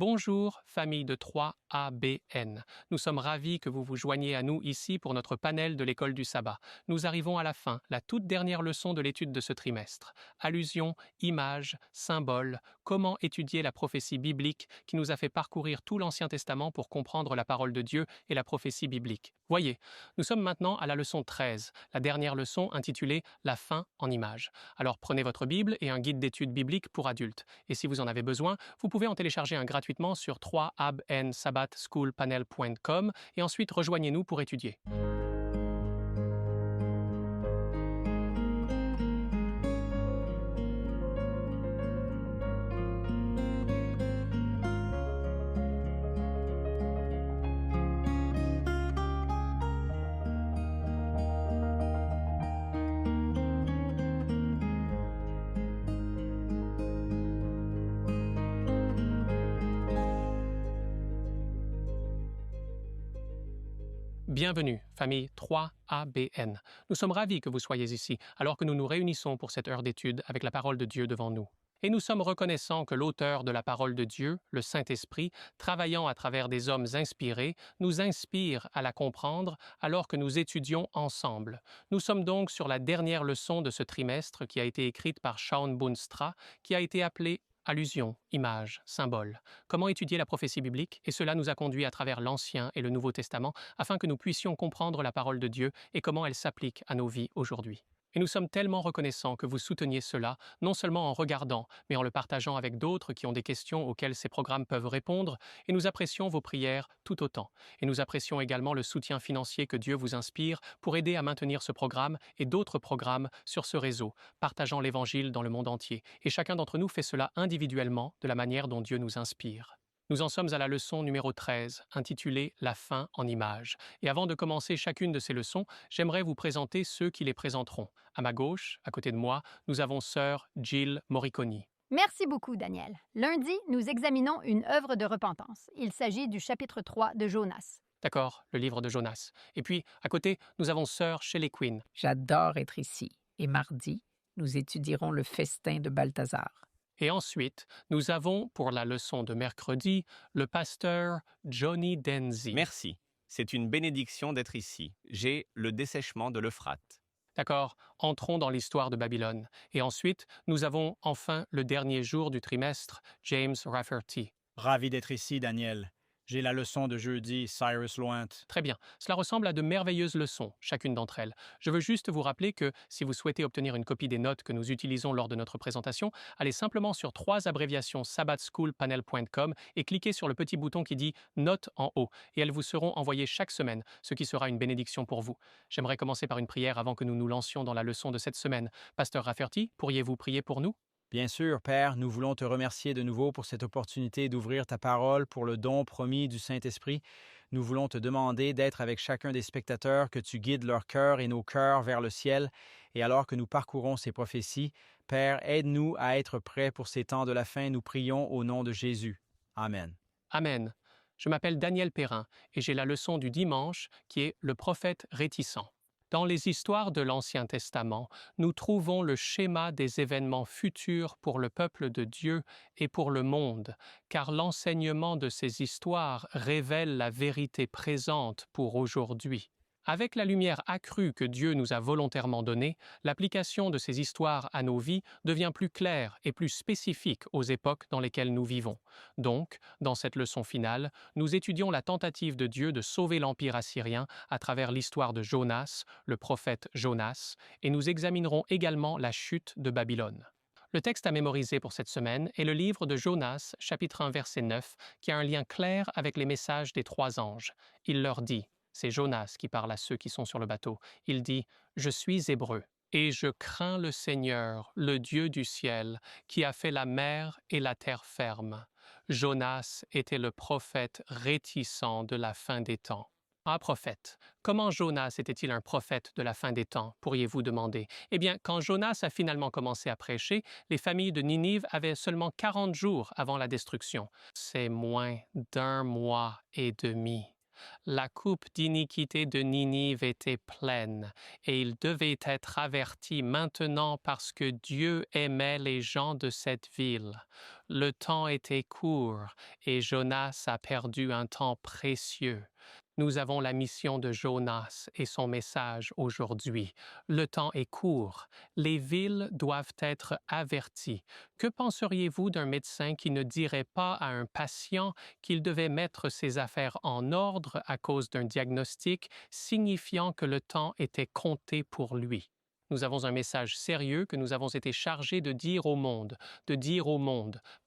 Bonjour, famille de 3ABN. Nous sommes ravis que vous vous joigniez à nous ici pour notre panel de l'école du sabbat. Nous arrivons à la fin, la toute dernière leçon de l'étude de ce trimestre. Allusions, images, symboles, comment étudier la prophétie biblique qui nous a fait parcourir tout l'Ancien Testament pour comprendre la parole de Dieu et la prophétie biblique. Voyez, nous sommes maintenant à la leçon 13, la dernière leçon intitulée « La fin en images ». Alors prenez votre Bible et un guide d'études bibliques pour adultes. Et si vous en avez besoin, vous pouvez en télécharger un gratuitement sur 3abnsabbathschoolpanel.com et ensuite rejoignez-nous pour étudier. Bienvenue, famille 3ABN. Nous sommes ravis que vous soyez ici, alors que nous nous réunissons pour cette heure d'étude avec la parole de Dieu devant nous. Et nous sommes reconnaissants que l'auteur de la parole de Dieu, le Saint-Esprit, travaillant à travers des hommes inspirés, nous inspire à la comprendre alors que nous étudions ensemble. Nous sommes donc sur la dernière leçon de ce trimestre qui a été écrite par Shawn Boonstra, qui a été appelée Allusions, images, symboles. Comment étudier la prophétie biblique? Et cela nous a conduit à travers l'Ancien et le Nouveau Testament afin que nous puissions comprendre la parole de Dieu et comment elle s'applique à nos vies aujourd'hui. Et nous sommes tellement reconnaissants que vous souteniez cela, non seulement en regardant, mais en le partageant avec d'autres qui ont des questions auxquelles ces programmes peuvent répondre, et nous apprécions vos prières tout autant. Et nous apprécions également le soutien financier que Dieu vous inspire pour aider à maintenir ce programme et d'autres programmes sur ce réseau, partageant l'Évangile dans le monde entier. Et chacun d'entre nous fait cela individuellement de la manière dont Dieu nous inspire. Nous en sommes à la leçon numéro 13, intitulée « La fin en images ». Et avant de commencer chacune de ces leçons, j'aimerais vous présenter ceux qui les présenteront. À ma gauche, à côté de moi, nous avons sœur Jill Moriconi. Merci beaucoup, Daniel. Lundi, nous examinons une œuvre de repentance. Il s'agit du chapitre 3 de Jonas. D'accord, le livre de Jonas. Et puis, à côté, nous avons sœur Shelley Quinn. J'adore être ici. Et mardi, nous étudierons le festin de Balthazar. Et ensuite, nous avons, pour la leçon de mercredi, le pasteur Johnny Denzi. Merci. C'est une bénédiction d'être ici. J'ai le dessèchement de l'Euphrate. D'accord, entrons dans l'histoire de Babylone. Et ensuite, nous avons enfin le dernier jour du trimestre, James Rafferty. Ravi d'être ici, Daniel. J'ai la leçon de jeudi, Cyrus Loint. Très bien. Cela ressemble à de merveilleuses leçons, chacune d'entre elles. Je veux juste vous rappeler que, si vous souhaitez obtenir une copie des notes que nous utilisons lors de notre présentation, allez simplement sur 3 abréviations sabbathschoolpanel.com et cliquez sur le petit bouton qui dit « Notes » en haut, et elles vous seront envoyées chaque semaine, ce qui sera une bénédiction pour vous. J'aimerais commencer par une prière avant que nous nous lancions dans la leçon de cette semaine. Pasteur Rafferty, pourriez-vous prier pour nous? Bien sûr, Père, nous voulons te remercier de nouveau pour cette opportunité d'ouvrir ta parole pour le don promis du Saint-Esprit. Nous voulons te demander d'être avec chacun des spectateurs, que tu guides leur cœur et nos cœurs vers le ciel. Et alors que nous parcourons ces prophéties, Père, aide-nous à être prêts pour ces temps de la fin. Nous prions au nom de Jésus. Amen. Amen. Je m'appelle Daniel Perrin et j'ai la leçon du dimanche qui est le prophète réticent. Dans les histoires de l'Ancien Testament, nous trouvons le schéma des événements futurs pour le peuple de Dieu et pour le monde, car l'enseignement de ces histoires révèle la vérité présente pour aujourd'hui. Avec la lumière accrue que Dieu nous a volontairement donnée, l'application de ces histoires à nos vies devient plus claire et plus spécifique aux époques dans lesquelles nous vivons. Donc, dans cette leçon finale, nous étudions la tentative de Dieu de sauver l'Empire assyrien à travers l'histoire de Jonas, le prophète Jonas, et nous examinerons également la chute de Babylone. Le texte à mémoriser pour cette semaine est le livre de Jonas, chapitre 1, verset 9, qui a un lien clair avec les messages des 3 anges. Il leur dit: c'est Jonas qui parle à ceux qui sont sur le bateau. Il dit « Je suis hébreu, et je crains le Seigneur, le Dieu du ciel, qui a fait la mer et la terre ferme. » Jonas était le prophète réticent de la fin des temps. Ah, prophète, comment Jonas était-il un prophète de la fin des temps, pourriez-vous demander? Eh bien, quand Jonas a finalement commencé à prêcher, les familles de Ninive avaient seulement 40 jours avant la destruction. C'est moins d'1 mois et demi. La coupe d'iniquité de Ninive était pleine, et il devait être averti maintenant parce que Dieu aimait les gens de cette ville. Le temps était court, et Jonas a perdu un temps précieux. Nous avons la mission de Jonas et son message aujourd'hui. Le temps est court. Les villes doivent être averties. Que penseriez-vous d'un médecin qui ne dirait pas à un patient qu'il devait mettre ses affaires en ordre à cause d'un diagnostic signifiant que le temps était compté pour lui? Nous avons un message sérieux que nous avons été chargés de dire au monde,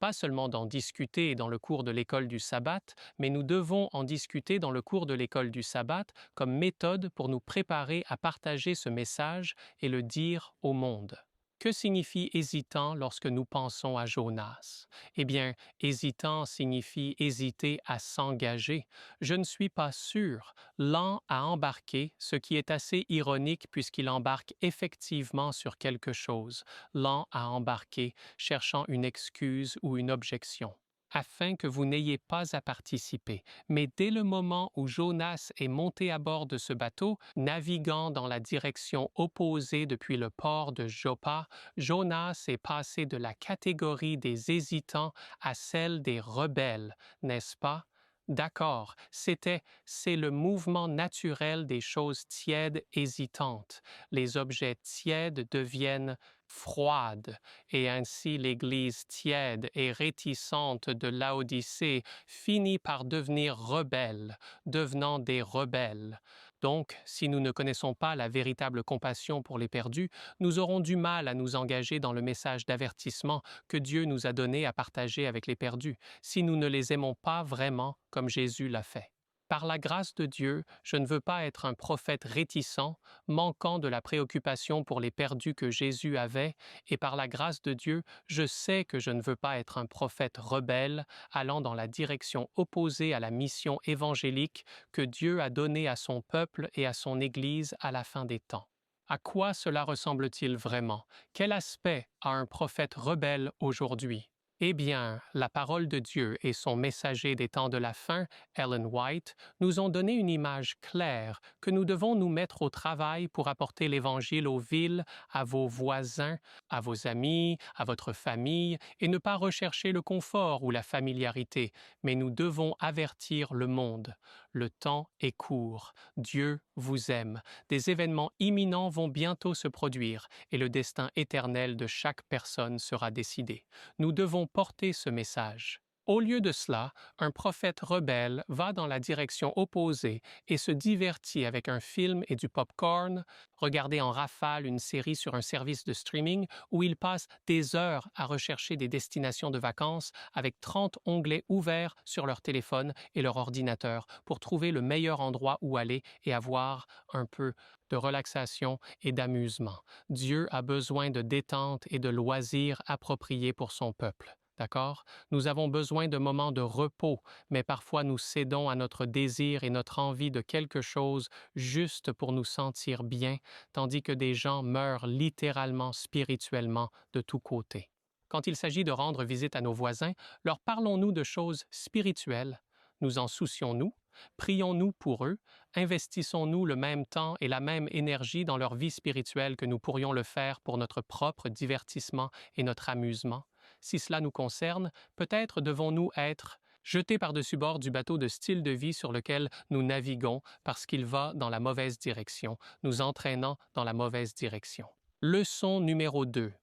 pas seulement d'en discuter dans le cours de l'école du sabbat, mais nous devons en discuter dans le cours de l'école du sabbat comme méthode pour nous préparer à partager ce message et le dire au monde. Que signifie hésitant lorsque nous pensons à Jonas? Eh bien, hésitant signifie hésiter à s'engager. Je ne suis pas sûr, lent à embarquer, ce qui est assez ironique puisqu'il embarque effectivement sur quelque chose, lent à embarquer, cherchant une excuse ou une objection, afin que vous n'ayez pas à participer. Mais dès le moment où Jonas est monté à bord de ce bateau, naviguant dans la direction opposée depuis le port de Joppa, Jonas est passé de la catégorie des hésitants à celle des rebelles, n'est-ce pas? D'accord, c'est le mouvement naturel des choses tièdes hésitantes. Les objets tièdes deviennent froides, et ainsi l'Église tiède et réticente de Laodicée finit par devenir rebelle, devenant des rebelles. Donc, si nous ne connaissons pas la véritable compassion pour les perdus, nous aurons du mal à nous engager dans le message d'avertissement que Dieu nous a donné à partager avec les perdus, si nous ne les aimons pas vraiment comme Jésus l'a fait. Par la grâce de Dieu, je ne veux pas être un prophète réticent, manquant de la préoccupation pour les perdus que Jésus avait, et par la grâce de Dieu, je sais que je ne veux pas être un prophète rebelle, allant dans la direction opposée à la mission évangélique que Dieu a donnée à son peuple et à son Église à la fin des temps. À quoi cela ressemble-t-il vraiment? Quel aspect a un prophète rebelle aujourd'hui? Eh bien, la parole de Dieu et son messager des temps de la fin, Ellen White, nous ont donné une image claire que nous devons nous mettre au travail pour apporter l'Évangile aux villes, à vos voisins, à vos amis, à votre famille, et ne pas rechercher le confort ou la familiarité, mais nous devons avertir le monde. Le temps est court. Dieu vous aime. Des événements imminents vont bientôt se produire, et le destin éternel de chaque personne sera décidé. Nous devons porter ce message. Au lieu de cela, un prophète rebelle va dans la direction opposée et se divertit avec un film et du popcorn, regarder en rafale une série sur un service de streaming où il passe des heures à rechercher des destinations de vacances avec 30 onglets ouverts sur leur téléphone et leur ordinateur pour trouver le meilleur endroit où aller et avoir un peu de relaxation et d'amusement. Dieu a besoin de détente et de loisirs appropriés pour son peuple. D'accord? Nous avons besoin de moments de repos, mais parfois nous cédons à notre désir et notre envie de quelque chose juste pour nous sentir bien, tandis que des gens meurent littéralement spirituellement de tous côtés. Quand il s'agit de rendre visite à nos voisins, leur parlons-nous de choses spirituelles? Nous en soucions-nous? Prions-nous pour eux? Investissons-nous le même temps et la même énergie dans leur vie spirituelle que nous pourrions le faire pour notre propre divertissement et notre amusement? Si cela nous concerne, peut-être devons-nous être jetés par-dessus bord du bateau de style de vie sur lequel nous naviguons parce qu'il va dans la mauvaise direction, nous entraînant dans la mauvaise direction. Leçon numéro 2.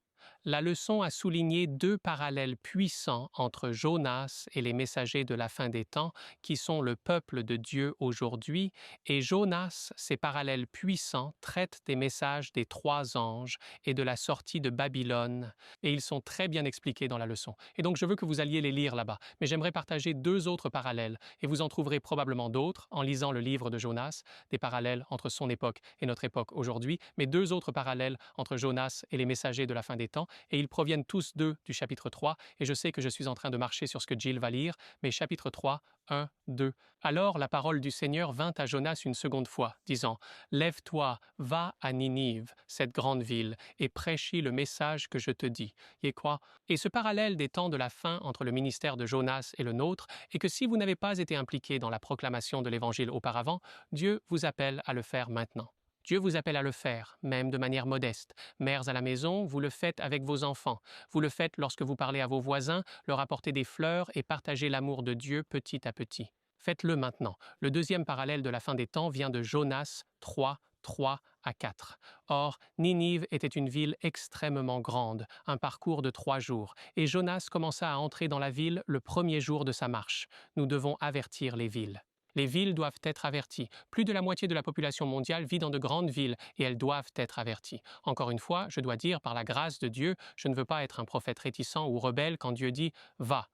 La leçon a souligné deux parallèles puissants entre Jonas et les messagers de la fin des temps, qui sont le peuple de Dieu aujourd'hui, et Jonas, ces parallèles puissants, traitent des messages des 3 anges et de la sortie de Babylone, et ils sont très bien expliqués dans la leçon. Et donc je veux que vous alliez les lire là-bas, mais j'aimerais partager 2 autres parallèles, et vous en trouverez probablement d'autres en lisant le livre de Jonas, des parallèles entre son époque et notre époque aujourd'hui, mais 2 autres parallèles entre Jonas et les messagers de la fin des temps, et ils proviennent tous d'eux du chapitre 3, et je sais que je suis en train de marcher sur ce que Jill va lire, mais chapitre 3, 1, 2. Alors la parole du Seigneur vint à Jonas une seconde fois, disant, « Lève-toi, va à Ninive, cette grande ville, et prêche-y le message que je te dis. » Et quoi? Et ce parallèle des temps de la fin entre le ministère de Jonas et le nôtre est que si vous n'avez pas été impliqué dans la proclamation de l'Évangile auparavant, Dieu vous appelle à le faire maintenant. Dieu vous appelle à le faire, même de manière modeste. Mères à la maison, vous le faites avec vos enfants. Vous le faites lorsque vous parlez à vos voisins, leur apportez des fleurs et partagez l'amour de Dieu petit à petit. Faites-le maintenant. Le deuxième parallèle de la fin des temps vient de Jonas 3, 3 à 4. Or, Ninive était une ville extrêmement grande, un parcours de 3 jours, et Jonas commença à entrer dans la ville le premier jour de sa marche. Nous devons avertir les villes. Les villes doivent être averties. Plus de la moitié de la population mondiale vit dans de grandes villes et elles doivent être averties. Encore une fois, je dois dire, par la grâce de Dieu, je ne veux pas être un prophète réticent ou rebelle quand Dieu dit « va ».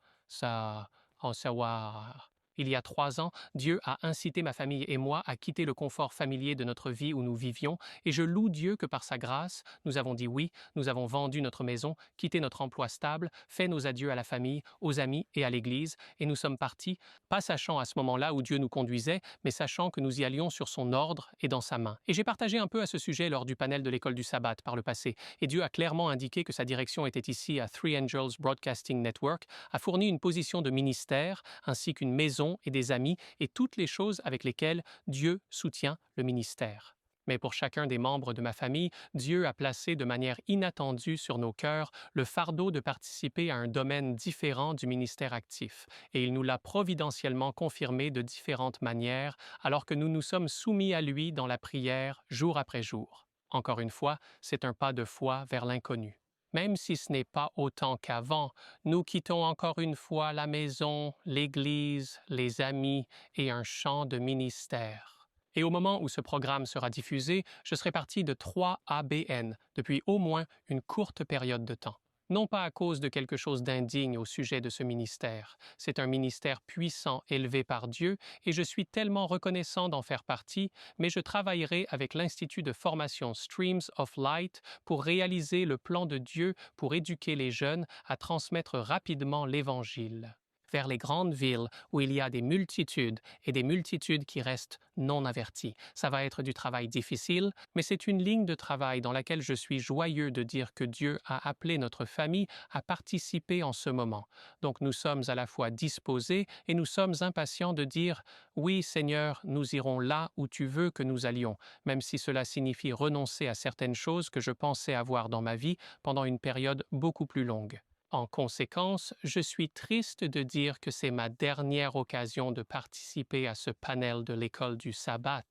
Il y a 3 ans, Dieu a incité ma famille et moi à quitter le confort familier de notre vie où nous vivions, et je loue Dieu que par sa grâce, nous avons dit oui, nous avons vendu notre maison, quitté notre emploi stable, fait nos adieux à la famille, aux amis et à l'Église, et nous sommes partis, pas sachant à ce moment-là où Dieu nous conduisait, mais sachant que nous y allions sur son ordre et dans sa main. Et j'ai partagé un peu à ce sujet lors du panel de l'école du sabbat par le passé, et Dieu a clairement indiqué que sa direction était ici à Three Angels Broadcasting Network, a fourni une position de ministère, ainsi qu'une maison et des amis et toutes les choses avec lesquelles Dieu soutient le ministère. Mais pour chacun des membres de ma famille, Dieu a placé de manière inattendue sur nos cœurs le fardeau de participer à un domaine différent du ministère actif, et il nous l'a providentiellement confirmé de différentes manières, alors que nous nous sommes soumis à lui dans la prière jour après jour. Encore une fois, c'est un pas de foi vers l'inconnu. Même si ce n'est pas autant qu'avant, nous quittons encore une fois la maison, l'Église, les amis et un champ de ministère. Et au moment où ce programme sera diffusé, je serai parti de 3 ABN depuis au moins une courte période de temps. Non pas à cause de quelque chose d'indigne au sujet de ce ministère. C'est un ministère puissant élevé par Dieu et je suis tellement reconnaissant d'en faire partie, mais je travaillerai avec l'Institut de formation Streams of Light pour réaliser le plan de Dieu pour éduquer les jeunes à transmettre rapidement l'Évangile vers les grandes villes où il y a des multitudes et des multitudes qui restent non averties. Ça va être du travail difficile, mais c'est une ligne de travail dans laquelle je suis joyeux de dire que Dieu a appelé notre famille à participer en ce moment. Donc nous sommes à la fois disposés et nous sommes impatients de dire « Oui, Seigneur, nous irons là où tu veux que nous allions », même si cela signifie renoncer à certaines choses que je pensais avoir dans ma vie pendant une période beaucoup plus longue. En conséquence, je suis triste de dire que c'est ma dernière occasion de participer à ce panel de l'école du sabbat,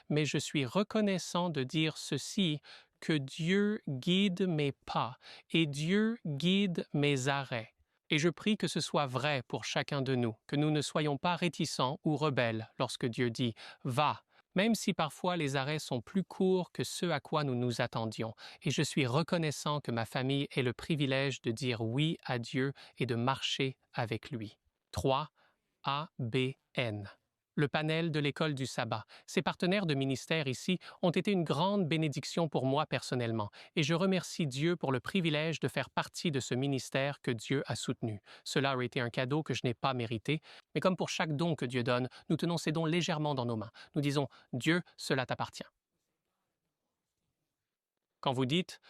mais je suis reconnaissant de dire ceci, que Dieu guide mes pas et Dieu guide mes arrêts. Et je prie que ce soit vrai pour chacun de nous, que nous ne soyons pas réticents ou rebelles lorsque Dieu dit « va ». Même si parfois les arrêts sont plus courts que ceux à quoi nous nous attendions, et je suis reconnaissant que ma famille ait le privilège de dire oui à Dieu et de marcher avec lui. 3. ABN. Le panel de l'école du sabbat. Ses partenaires de ministère ici ont été une grande bénédiction pour moi personnellement, et je remercie Dieu pour le privilège de faire partie de ce ministère que Dieu a soutenu. Cela aurait été un cadeau que je n'ai pas mérité, mais comme pour chaque don que Dieu donne, nous tenons ces dons légèrement dans nos mains. Nous disons « Dieu, cela t'appartient ». Quand vous dites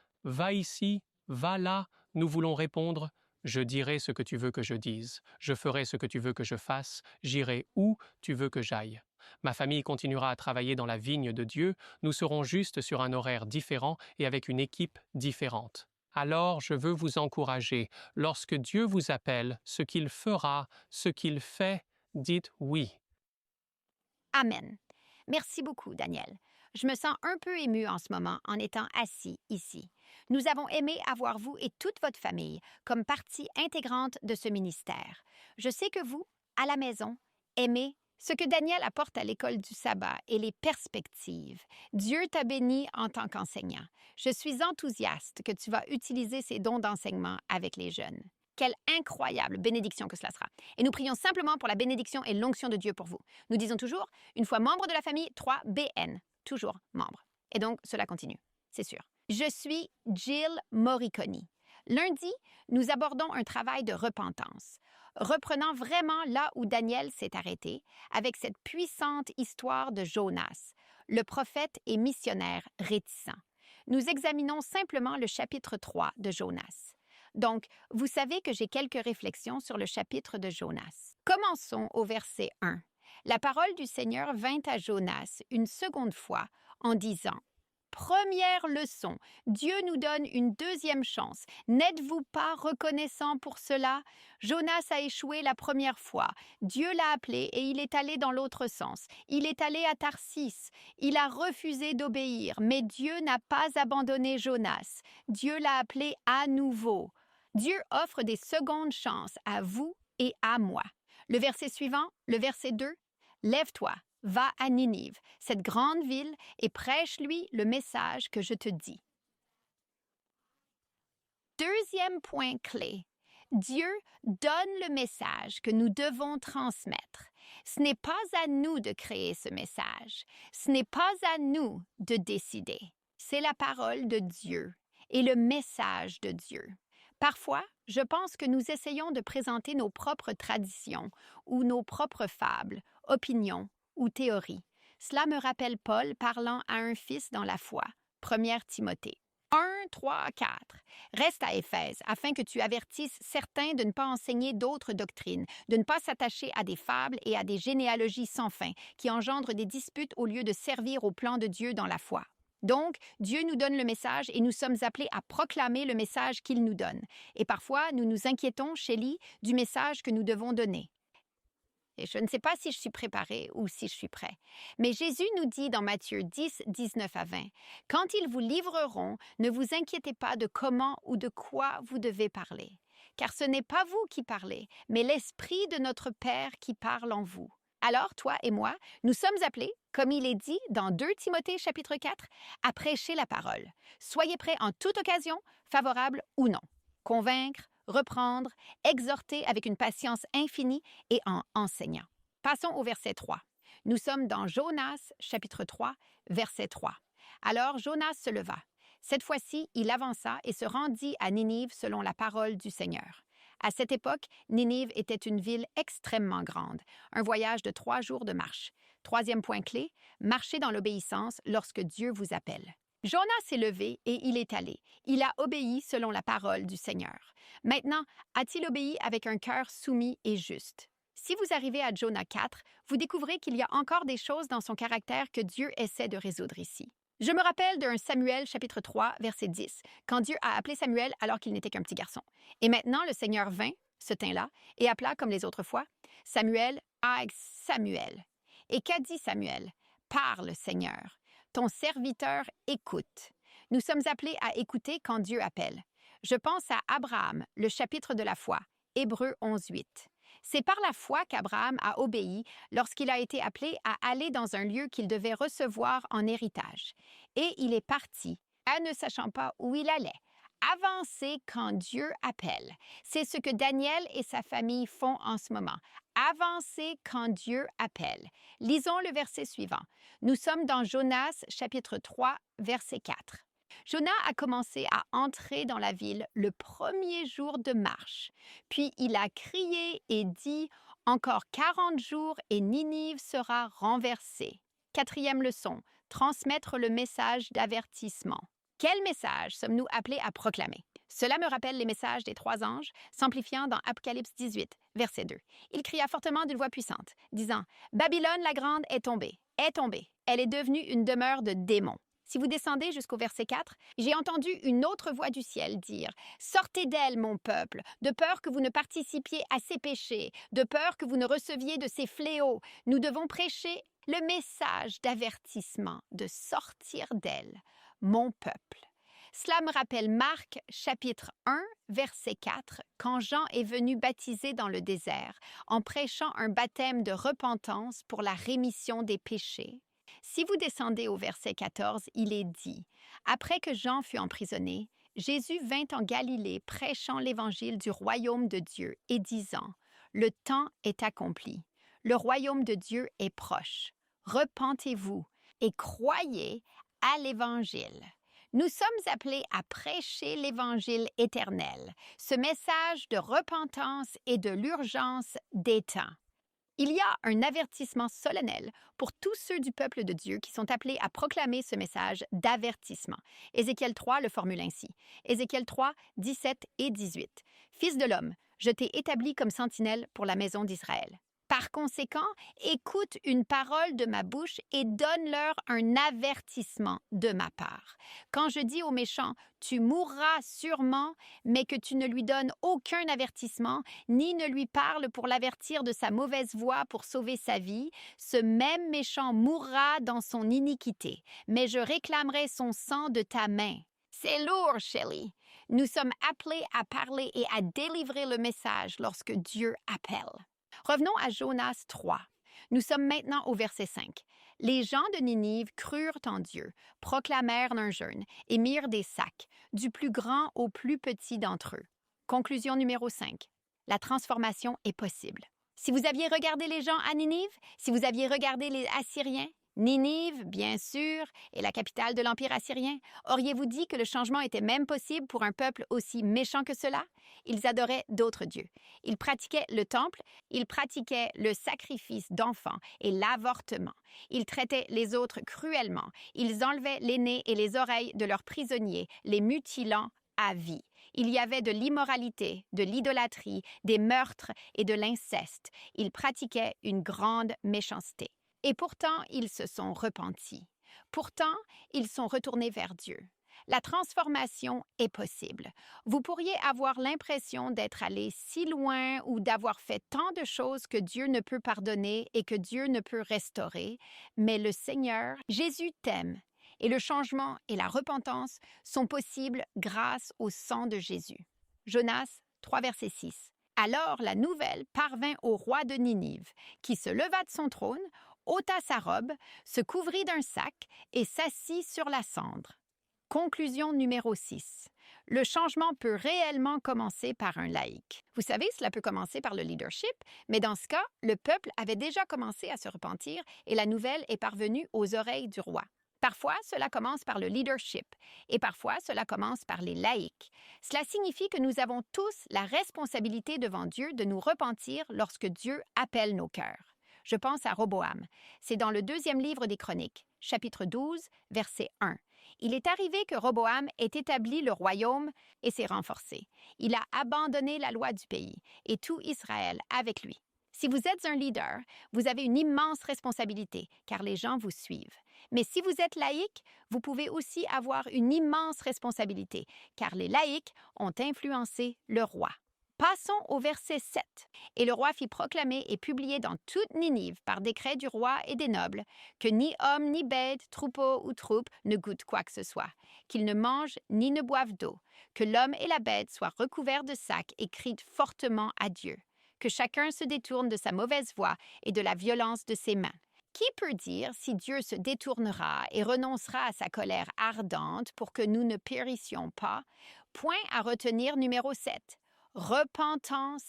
« Va ici, va là », nous voulons répondre « Je dirai ce que tu veux que je dise, je ferai ce que tu veux que je fasse, j'irai où tu veux que j'aille. Ma famille continuera à travailler dans la vigne de Dieu, nous serons juste sur un horaire différent et avec une équipe différente. Alors je veux vous encourager, lorsque Dieu vous appelle, ce qu'il fera, ce qu'il fait, dites oui. Amen. Merci beaucoup, Daniel. Je me sens un peu émue en ce moment en étant assis ici. Nous avons aimé avoir vous et toute votre famille comme partie intégrante de ce ministère. Je sais que vous, à la maison, aimez ce que Daniel apporte à l'école du sabbat et les perspectives. Dieu t'a béni en tant qu'enseignant. Je suis enthousiaste que tu vas utiliser ces dons d'enseignement avec les jeunes. Quelle incroyable bénédiction que cela sera. Et nous prions simplement pour la bénédiction et l'onction de Dieu pour vous. Nous disons toujours, une fois membre de la famille, 3 BN, toujours membre. Et donc, cela continue, c'est sûr. Je suis Jill Morricone. Lundi, nous abordons un travail de repentance, reprenant vraiment là où Daniel s'est arrêté, avec cette puissante histoire de Jonas, le prophète et missionnaire réticent. Nous examinons simplement le chapitre 3 de Jonas. Donc, vous savez que j'ai quelques réflexions sur le chapitre de Jonas. Commençons au verset 1. La parole du Seigneur vint à Jonas une seconde fois en disant: Première leçon, Dieu nous donne une deuxième chance. N'êtes-vous pas reconnaissant pour cela? Jonas a échoué la première fois. Dieu l'a appelé et il est allé dans l'autre sens. Il est allé à Tarsis. Il a refusé d'obéir, mais Dieu n'a pas abandonné Jonas. Dieu l'a appelé à nouveau. Dieu offre des secondes chances à vous et à moi. Le verset suivant, le verset 2, « Lève-toi, va à Ninive, cette grande ville, et prêche-lui le message que je te dis. » Deuxième point clé. Dieu donne le message que nous devons transmettre. Ce n'est pas à nous de créer ce message. Ce n'est pas à nous de décider. C'est la parole de Dieu et le message de Dieu. Parfois, je pense que nous essayons de présenter nos propres traditions ou nos propres fables, opinions ou théories. Cela me rappelle Paul parlant à un fils dans la foi. 1 Timothée 1, 3, 4. Reste à Éphèse, afin que tu avertisses certains de ne pas enseigner d'autres doctrines, de ne pas s'attacher à des fables et à des généalogies sans fin, qui engendrent des disputes au lieu de servir au plan de Dieu dans la foi. Donc, Dieu nous donne le message et nous sommes appelés à proclamer le message qu'il nous donne. Et parfois, nous nous inquiétons, Shelley, du message que nous devons donner. Et je ne sais pas si je suis préparée ou si je suis prêt. Mais Jésus nous dit dans Matthieu 10, 19 à 20, « Quand ils vous livreront, ne vous inquiétez pas de comment ou de quoi vous devez parler. Car ce n'est pas vous qui parlez, mais l'Esprit de notre Père qui parle en vous. » Alors, toi et moi, nous sommes appelés, comme il est dit dans 2 Timothée chapitre 4, à prêcher la parole. Soyez prêts en toute occasion, favorable ou non. Convaincre, reprendre, exhorter avec une patience infinie et en enseignant. Passons au verset 3. Nous sommes dans Jonas chapitre 3, verset 3. Alors Jonas se leva. Cette fois-ci, il avança et se rendit à Ninive selon la parole du Seigneur. À cette époque, Ninive était une ville extrêmement grande, un voyage de 3 jours de marche. Troisième point clé, marchez dans l'obéissance lorsque Dieu vous appelle. Jonas s'est levé et il est allé. Il a obéi selon la parole du Seigneur. Maintenant, a-t-il obéi avec un cœur soumis et juste? Si vous arrivez à Jonas 4, vous découvrez qu'il y a encore des choses dans son caractère que Dieu essaie de résoudre ici. Je me rappelle d'un Samuel chapitre 3, verset 10, quand Dieu a appelé Samuel alors qu'il n'était qu'un petit garçon. Et maintenant, le Seigneur vint, se tint là, et appela comme les autres fois, « Samuel, ah, Samuel. » Et qu'a dit Samuel? « Parle, Seigneur. Ton serviteur écoute. » Nous sommes appelés à écouter quand Dieu appelle. Je pense à Abraham, le chapitre de la foi, Hébreux 11, 8. C'est par la foi qu'Abraham a obéi lorsqu'il a été appelé à aller dans un lieu qu'il devait recevoir en héritage. Et il est parti, ne sachant pas où il allait. Avancer quand Dieu appelle. C'est ce que Daniel et sa famille font en ce moment. Avancer quand Dieu appelle. Lisons le verset suivant. Nous sommes dans Jonas, chapitre 3, verset 4. Jonas a commencé à entrer dans la ville le premier jour de marche. Puis il a crié et dit « Encore 40 jours et Ninive sera renversée. » Quatrième leçon, transmettre le message d'avertissement. Quel message sommes-nous appelés à proclamer? Cela me rappelle les messages des 3 anges, s'amplifiant dans Apocalypse 18, verset 2. Il cria fortement d'une voix puissante, disant « Babylone la grande est tombée, elle est devenue une demeure de démons. » Si vous descendez jusqu'au verset 4, j'ai entendu une autre voix du ciel dire « Sortez d'elle, mon peuple, de peur que vous ne participiez à ses péchés, de peur que vous ne receviez de ses fléaux. Nous devons prêcher le message d'avertissement de sortir d'elle, mon peuple. » Cela me rappelle Marc, chapitre 1, verset 4, quand Jean est venu baptiser dans le désert, en prêchant un baptême de repentance pour la rémission des péchés. Si vous descendez au verset 14, il est dit « Après que Jean fut emprisonné, Jésus vint en Galilée prêchant l'évangile du royaume de Dieu et disant « Le temps est accompli, le royaume de Dieu est proche. Repentez-vous et croyez à l'évangile. » Nous sommes appelés à prêcher l'Évangile éternel, ce message de repentance et de l'urgence des temps. Il y a un avertissement solennel pour tous ceux du peuple de Dieu qui sont appelés à proclamer ce message d'avertissement. Ézéchiel 3 le formule ainsi. Ézéchiel 3, 17 et 18. « Fils de l'homme, je t'ai établi comme sentinelle pour la maison d'Israël. Par conséquent, écoute une parole de ma bouche et donne-leur un avertissement de ma part. Quand je dis au méchant, tu mourras sûrement, mais que tu ne lui donnes aucun avertissement, ni ne lui parles pour l'avertir de sa mauvaise voie pour sauver sa vie, ce même méchant mourra dans son iniquité, mais je réclamerai son sang de ta main. » C'est lourd, Shelley. Nous sommes appelés à parler et à délivrer le message lorsque Dieu appelle. Revenons à Jonas 3. Nous sommes maintenant au verset 5. Les gens de Ninive crurent en Dieu, proclamèrent un jeûne et mirent des sacs, du plus grand au plus petit d'entre eux. Conclusion numéro 5. La transformation est possible. Si vous aviez regardé les gens à Ninive, si vous aviez regardé les Assyriens, Ninive, bien sûr, est la capitale de l'Empire assyrien. Auriez-vous dit que le changement était même possible pour un peuple aussi méchant que cela? Ils adoraient d'autres dieux. Ils pratiquaient le temple, ils pratiquaient le sacrifice d'enfants et l'avortement. Ils traitaient les autres cruellement. Ils enlevaient les nez et les oreilles de leurs prisonniers, les mutilant à vie. Il y avait de l'immoralité, de l'idolâtrie, des meurtres et de l'inceste. Ils pratiquaient une grande méchanceté. Et pourtant, ils se sont repentis. Pourtant, ils sont retournés vers Dieu. La transformation est possible. Vous pourriez avoir l'impression d'être allé si loin ou d'avoir fait tant de choses que Dieu ne peut pardonner et que Dieu ne peut restaurer, mais le Seigneur, Jésus t'aime, et le changement et la repentance sont possibles grâce au sang de Jésus. Jonas 3, verset 6. Alors la nouvelle parvint au roi de Ninive, qui se leva de son trône, ôta sa robe, se couvrit d'un sac et s'assit sur la cendre. Conclusion numéro 6. Le changement peut réellement commencer par un laïc. Vous savez, cela peut commencer par le leadership, mais dans ce cas, le peuple avait déjà commencé à se repentir et la nouvelle est parvenue aux oreilles du roi. Parfois, cela commence par le leadership et parfois, cela commence par les laïcs. Cela signifie que nous avons tous la responsabilité devant Dieu de nous repentir lorsque Dieu appelle nos cœurs. Je pense à Roboam. C'est dans le 2e livre des Chroniques, chapitre 12, verset 1. Il est arrivé que Roboam ait établi le royaume et s'est renforcé. Il a abandonné la loi du pays et tout Israël avec lui. Si vous êtes un leader, vous avez une immense responsabilité car les gens vous suivent. Mais si vous êtes laïque, vous pouvez aussi avoir une immense responsabilité car les laïcs ont influencé le roi. Passons au verset 7. « Et le roi fit proclamer et publier dans toute Ninive, par décret du roi et des nobles, que ni homme, ni bête, troupeau ou troupe ne goûtent quoi que ce soit, qu'ils ne mangent ni ne boivent d'eau, que l'homme et la bête soient recouverts de sacs et crient fortement à Dieu, que chacun se détourne de sa mauvaise voie et de la violence de ses mains. Qui peut dire si Dieu se détournera et renoncera à sa colère ardente pour que nous ne périssions pas? Point à retenir numéro 7. Repentance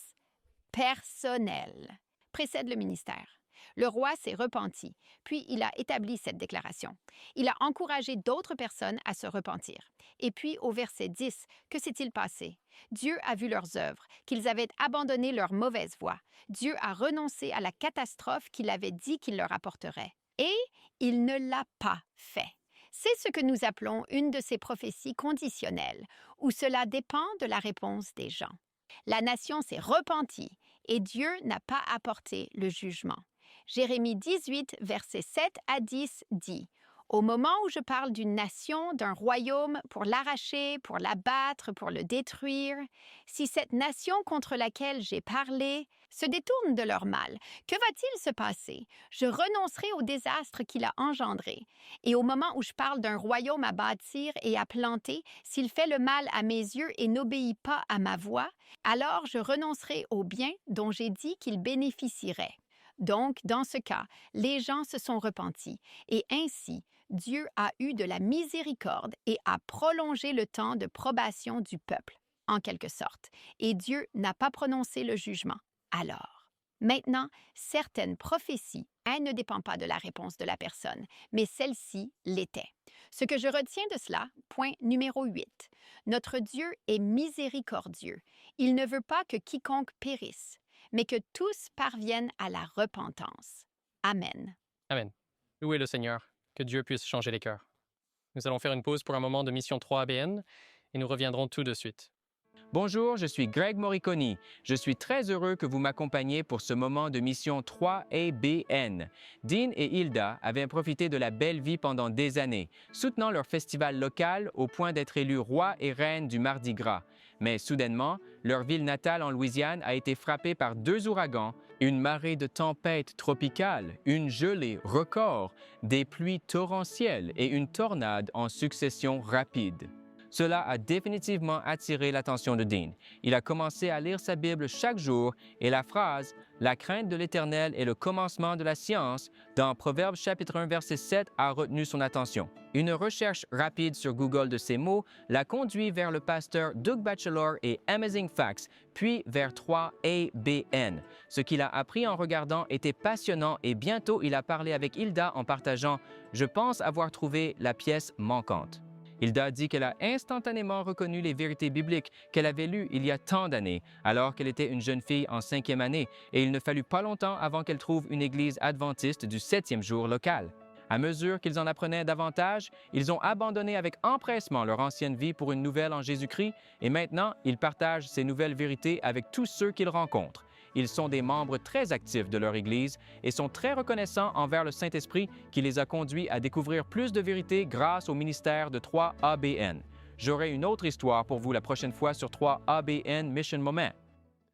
personnelle précède le ministère. Le roi s'est repenti, puis il a établi cette déclaration. Il a encouragé d'autres personnes à se repentir. Et puis, au verset 10, que s'est-il passé? Dieu a vu leurs œuvres, qu'ils avaient abandonné leur mauvaise voie. Dieu a renoncé à la catastrophe qu'il avait dit qu'il leur apporterait. Et il ne l'a pas fait. C'est ce que nous appelons une de ces prophéties conditionnelles, où cela dépend de la réponse des gens. La nation s'est repentie et Dieu n'a pas apporté le jugement. Jérémie 18, versets 7 à 10 dit « Au moment où je parle d'une nation, d'un royaume, pour l'arracher, pour l'abattre, pour le détruire, si cette nation contre laquelle j'ai parlé se détourne de leur mal, que va-t-il se passer? Je renoncerai au désastre qu'il a engendré. Et au moment où je parle d'un royaume à bâtir et à planter, s'il fait le mal à mes yeux et n'obéit pas à ma voix, alors je renoncerai au bien dont j'ai dit qu'il bénéficierait. » Donc, dans ce cas, les gens se sont repentis et ainsi, Dieu a eu de la miséricorde et a prolongé le temps de probation du peuple, en quelque sorte, et Dieu n'a pas prononcé le jugement. Alors, maintenant, certaines prophéties, elle ne dépend pas de la réponse de la personne, mais celle-ci l'était. Ce que je retiens de cela, point numéro 8. Notre Dieu est miséricordieux. Il ne veut pas que quiconque périsse, mais que tous parviennent à la repentance. Amen. Amen. Louez le Seigneur, que Dieu puisse changer les cœurs. Nous allons faire une pause pour un moment de Mission 3 ABN et nous reviendrons tout de suite. Bonjour, je suis Greg Moriconi. Je suis très heureux que vous m'accompagniez pour ce moment de mission 3ABN. Dean et Hilda avaient profité de la belle vie pendant des années, soutenant leur festival local au point d'être élus rois et reines du Mardi Gras. Mais soudainement, leur ville natale en Louisiane a été frappée par 2 ouragans, une marée de tempêtes tropicales, une gelée record, des pluies torrentielles et une tornade en succession rapide. Cela a définitivement attiré l'attention de Dean. Il a commencé à lire sa Bible chaque jour et la phrase « La crainte de l'Éternel est le commencement de la science » dans Proverbes chapitre 1 verset 7 a retenu son attention. Une recherche rapide sur Google de ces mots l'a conduit vers le pasteur Doug Batchelor et Amazing Facts, puis vers 3ABN. Ce qu'il a appris en regardant était passionnant et bientôt il a parlé avec Hilda en partageant « Je pense avoir trouvé la pièce manquante ». Hilda dit qu'elle a instantanément reconnu les vérités bibliques qu'elle avait lues il y a tant d'années, alors qu'elle était une jeune fille en 5e année, et il ne fallut pas longtemps avant qu'elle trouve une église adventiste du 7e jour locale. À mesure qu'ils en apprenaient davantage, ils ont abandonné avec empressement leur ancienne vie pour une nouvelle en Jésus-Christ, et maintenant, ils partagent ces nouvelles vérités avec tous ceux qu'ils rencontrent. Ils sont des membres très actifs de leur Église et sont très reconnaissants envers le Saint-Esprit qui les a conduits à découvrir plus de vérités grâce au ministère de 3ABN. J'aurai une autre histoire pour vous la prochaine fois sur 3ABN Mission Moment.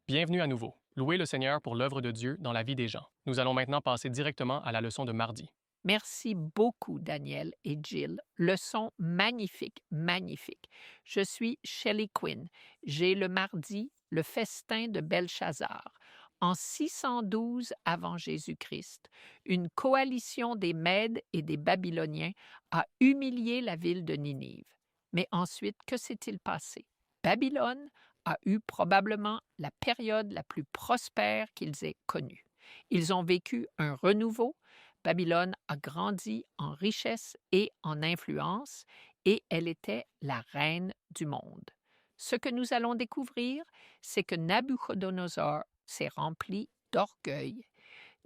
Bienvenue à nouveau. Louez le Seigneur pour l'œuvre de Dieu dans la vie des gens. Nous allons maintenant passer directement à la leçon de mardi. Merci beaucoup, Daniel et Jill. Leçon magnifique, magnifique. Je suis Shelley Quinn. J'ai le mardi le festin de Belshazzar. En 612 avant Jésus-Christ, une coalition des Mèdes et des Babyloniens a humilié la ville de Ninive. Mais ensuite, que s'est-il passé? Babylone a eu probablement la période la plus prospère qu'ils aient connue. Ils ont vécu un renouveau. Babylone a grandi en richesse et en influence et elle était la reine du monde. Ce que nous allons découvrir, c'est que Nabuchodonosor s'est rempli d'orgueil.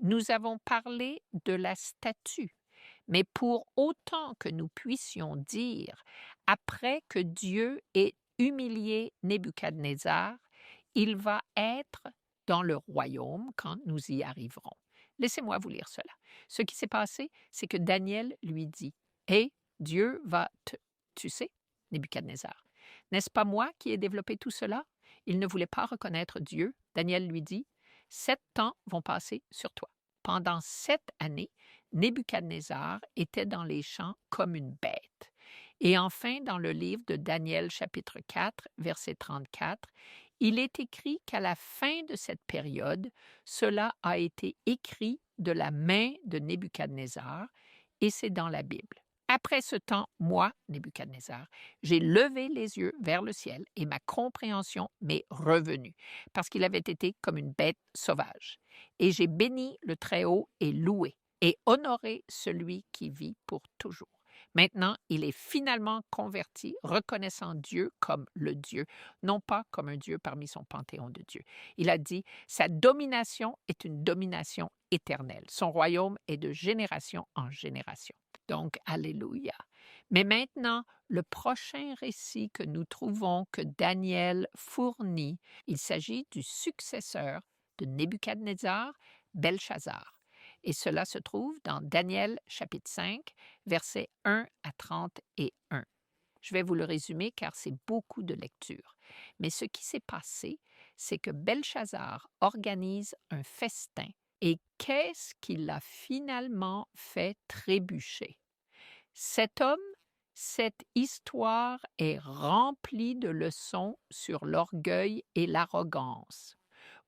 Nous avons parlé de la statue, mais pour autant que nous puissions dire, après que Dieu ait humilié Nebuchadnezzar, il va être dans le royaume quand nous y arriverons. Laissez-moi vous lire cela. Ce qui s'est passé, c'est que Daniel lui dit « Hé, Dieu va tu sais, Nebuchadnezzar, n'est-ce pas moi qui ai développé tout cela? » Il ne voulait pas reconnaître Dieu. Daniel lui dit « 7 ans vont passer sur toi. » Pendant 7 années, Nebuchadnezzar était dans les champs comme une bête. Et enfin, dans le livre de Daniel chapitre 4, verset 34, il est écrit qu'à la fin de cette période, cela a été écrit de la main de Nebuchadnezzar, et c'est dans la Bible. Après ce temps, moi, Nebuchadnezzar, j'ai levé les yeux vers le ciel et ma compréhension m'est revenue, parce qu'il avait été comme une bête sauvage. Et j'ai béni le Très-Haut et loué, et honoré celui qui vit pour toujours. Maintenant, il est finalement converti, reconnaissant Dieu comme le Dieu, non pas comme un Dieu parmi son panthéon de Dieu. Il a dit, sa domination est une domination éternelle. Son royaume est de génération en génération. Donc, alléluia. Mais maintenant, le prochain récit que nous trouvons que Daniel fournit, il s'agit du successeur de Nebuchadnezzar, Belshazzar. Et cela se trouve dans Daniel chapitre 5, versets 1 à 31. Je vais vous le résumer car c'est beaucoup de lecture. Mais ce qui s'est passé, c'est que Belshazzar organise un festin. Et qu'est-ce qui l'a finalement fait trébucher? Cet homme, cette histoire est remplie de leçons sur l'orgueil et l'arrogance.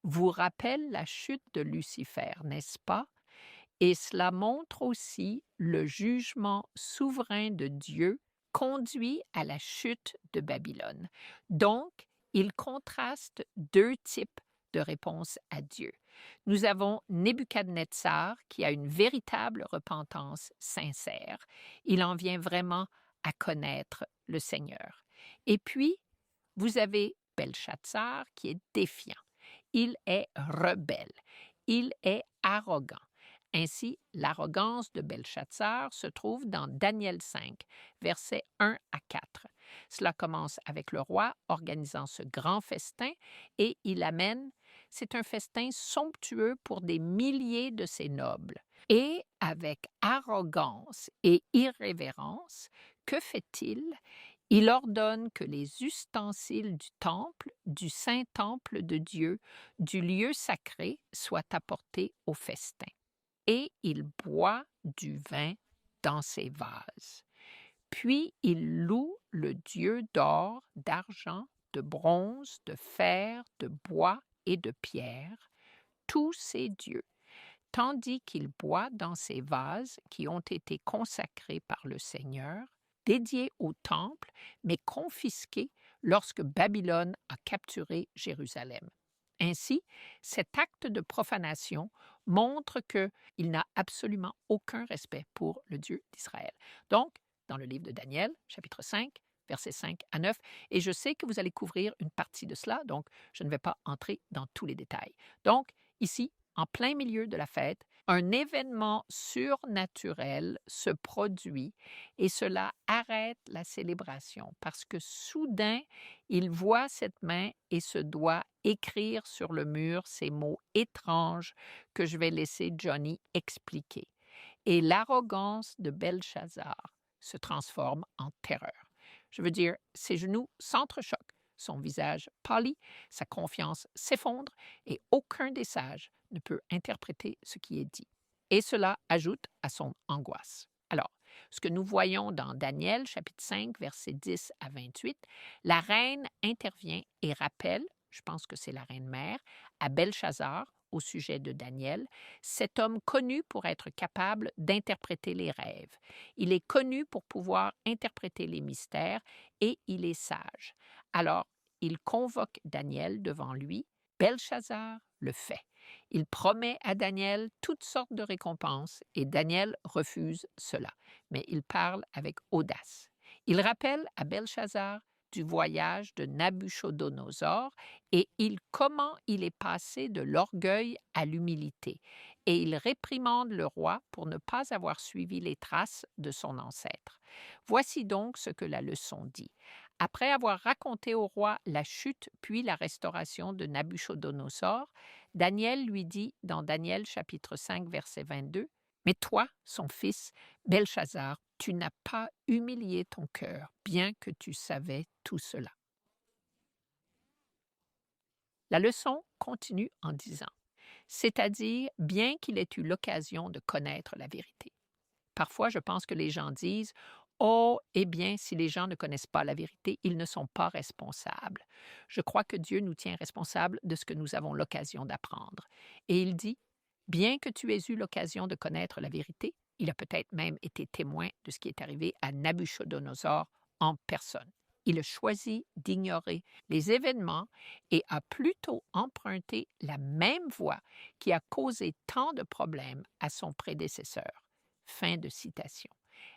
Vous rappelle la chute de Lucifer, n'est-ce pas? Et cela montre aussi le jugement souverain de Dieu conduit à la chute de Babylone. Donc, il contraste 2 types de réponses à Dieu. Nous avons Nebuchadnezzar qui a une véritable repentance sincère. Il en vient vraiment à connaître le Seigneur. Et puis, vous avez Belshazzar qui est défiant. Il est rebelle. Il est arrogant. Ainsi, l'arrogance de Belshazzar se trouve dans Daniel 5, versets 1 à 4. Cela commence avec le roi organisant ce grand festin et il amène, c'est un festin somptueux pour des milliers de ses nobles. Et avec arrogance et irrévérence, que fait-il? Il ordonne que les ustensiles du temple, du saint temple de Dieu, du lieu sacré soient apportés au festin. Et il boit du vin dans ses vases. Puis il loue le Dieu d'or, d'argent, de bronze, de fer, de bois et de pierre, tous ces dieux, tandis qu'il boit dans ces vases qui ont été consacrés par le Seigneur, dédiés au temple, mais confisqués lorsque Babylone a capturé Jérusalem. Ainsi, cet acte de profanation montre qu'il n'a absolument aucun respect pour le Dieu d'Israël. Donc, dans le livre de Daniel, chapitre 5, versets 5 à 9, et je sais que vous allez couvrir une partie de cela, donc je ne vais pas entrer dans tous les détails. Donc, ici, en plein milieu de la fête, un événement surnaturel se produit et cela arrête la célébration parce que soudain, il voit cette main et se doit écrire sur le mur ces mots étranges que je vais laisser Johnny expliquer. Et l'arrogance de Belshazzar se transforme en terreur. Je veux dire, ses genoux s'entrechoquent, son visage pâlit, sa confiance s'effondre et aucun des sages ne peut interpréter ce qui est dit. Et cela ajoute à son angoisse. Alors, ce que nous voyons dans Daniel, chapitre 5, versets 10 à 28, la reine intervient et rappelle, je pense que c'est la reine mère, à Belshazzar, au sujet de Daniel, cet homme connu pour être capable d'interpréter les rêves. Il est connu pour pouvoir interpréter les mystères et il est sage. Alors, il convoque Daniel devant lui. Belshazzar le fait. Il promet à Daniel toutes sortes de récompenses et Daniel refuse cela, mais il parle avec audace. Il rappelle à Belshazzar du voyage de Nabuchodonosor et comment il est passé de l'orgueil à l'humilité. Et il réprimande le roi pour ne pas avoir suivi les traces de son ancêtre. Voici donc ce que la leçon dit. Après avoir raconté au roi la chute puis la restauration de Nabuchodonosor, Daniel lui dit dans Daniel chapitre 5 verset 22, « Mais toi, son fils, Belshazzar, tu n'as pas humilié ton cœur, bien que tu savais tout cela. » La leçon continue en disant, c'est-à-dire bien qu'il ait eu l'occasion de connaître la vérité. Parfois, je pense que les gens disent « Oh, eh bien, si les gens ne connaissent pas la vérité, ils ne sont pas responsables. » Je crois que Dieu nous tient responsables de ce que nous avons l'occasion d'apprendre. Et il dit « Bien que tu aies eu l'occasion de connaître la vérité, il a peut-être même été témoin de ce qui est arrivé à Nabuchodonosor en personne. Il a choisi d'ignorer les événements et a plutôt emprunté la même voie qui a causé tant de problèmes à son prédécesseur. » Fin de citation.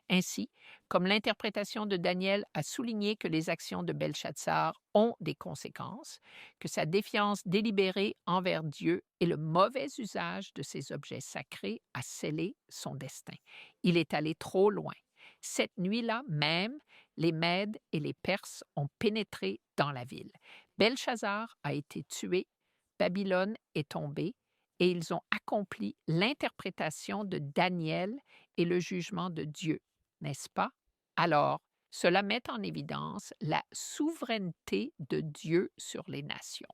Ainsi, comme l'interprétation de Daniel a souligné que les actions de Belshazzar ont des conséquences, que sa défiance délibérée envers Dieu et le mauvais usage de ses objets sacrés a scellé son destin. Il est allé trop loin. Cette nuit-là même, les Mèdes et les Perses ont pénétré dans la ville. Belshazzar a été tué, Babylone est tombée, et ils ont accompli l'interprétation de Daniel et le jugement de Dieu, n'est-ce pas? Alors, cela met en évidence la souveraineté de Dieu sur les nations.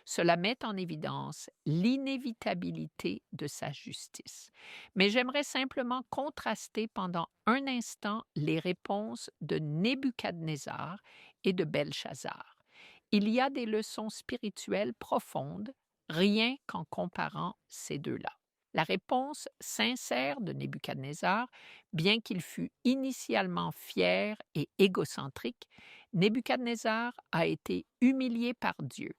Cela met en évidence l'inévitabilité de sa justice. Mais j'aimerais simplement contraster pendant un instant les réponses de Nebuchadnezzar et de Belshazzar. Il y a des leçons spirituelles profondes, rien qu'en comparant ces deux-là. La réponse sincère de Nebuchadnezzar, bien qu'il fût initialement fier et égocentrique, Nebuchadnezzar a été humilié par Dieu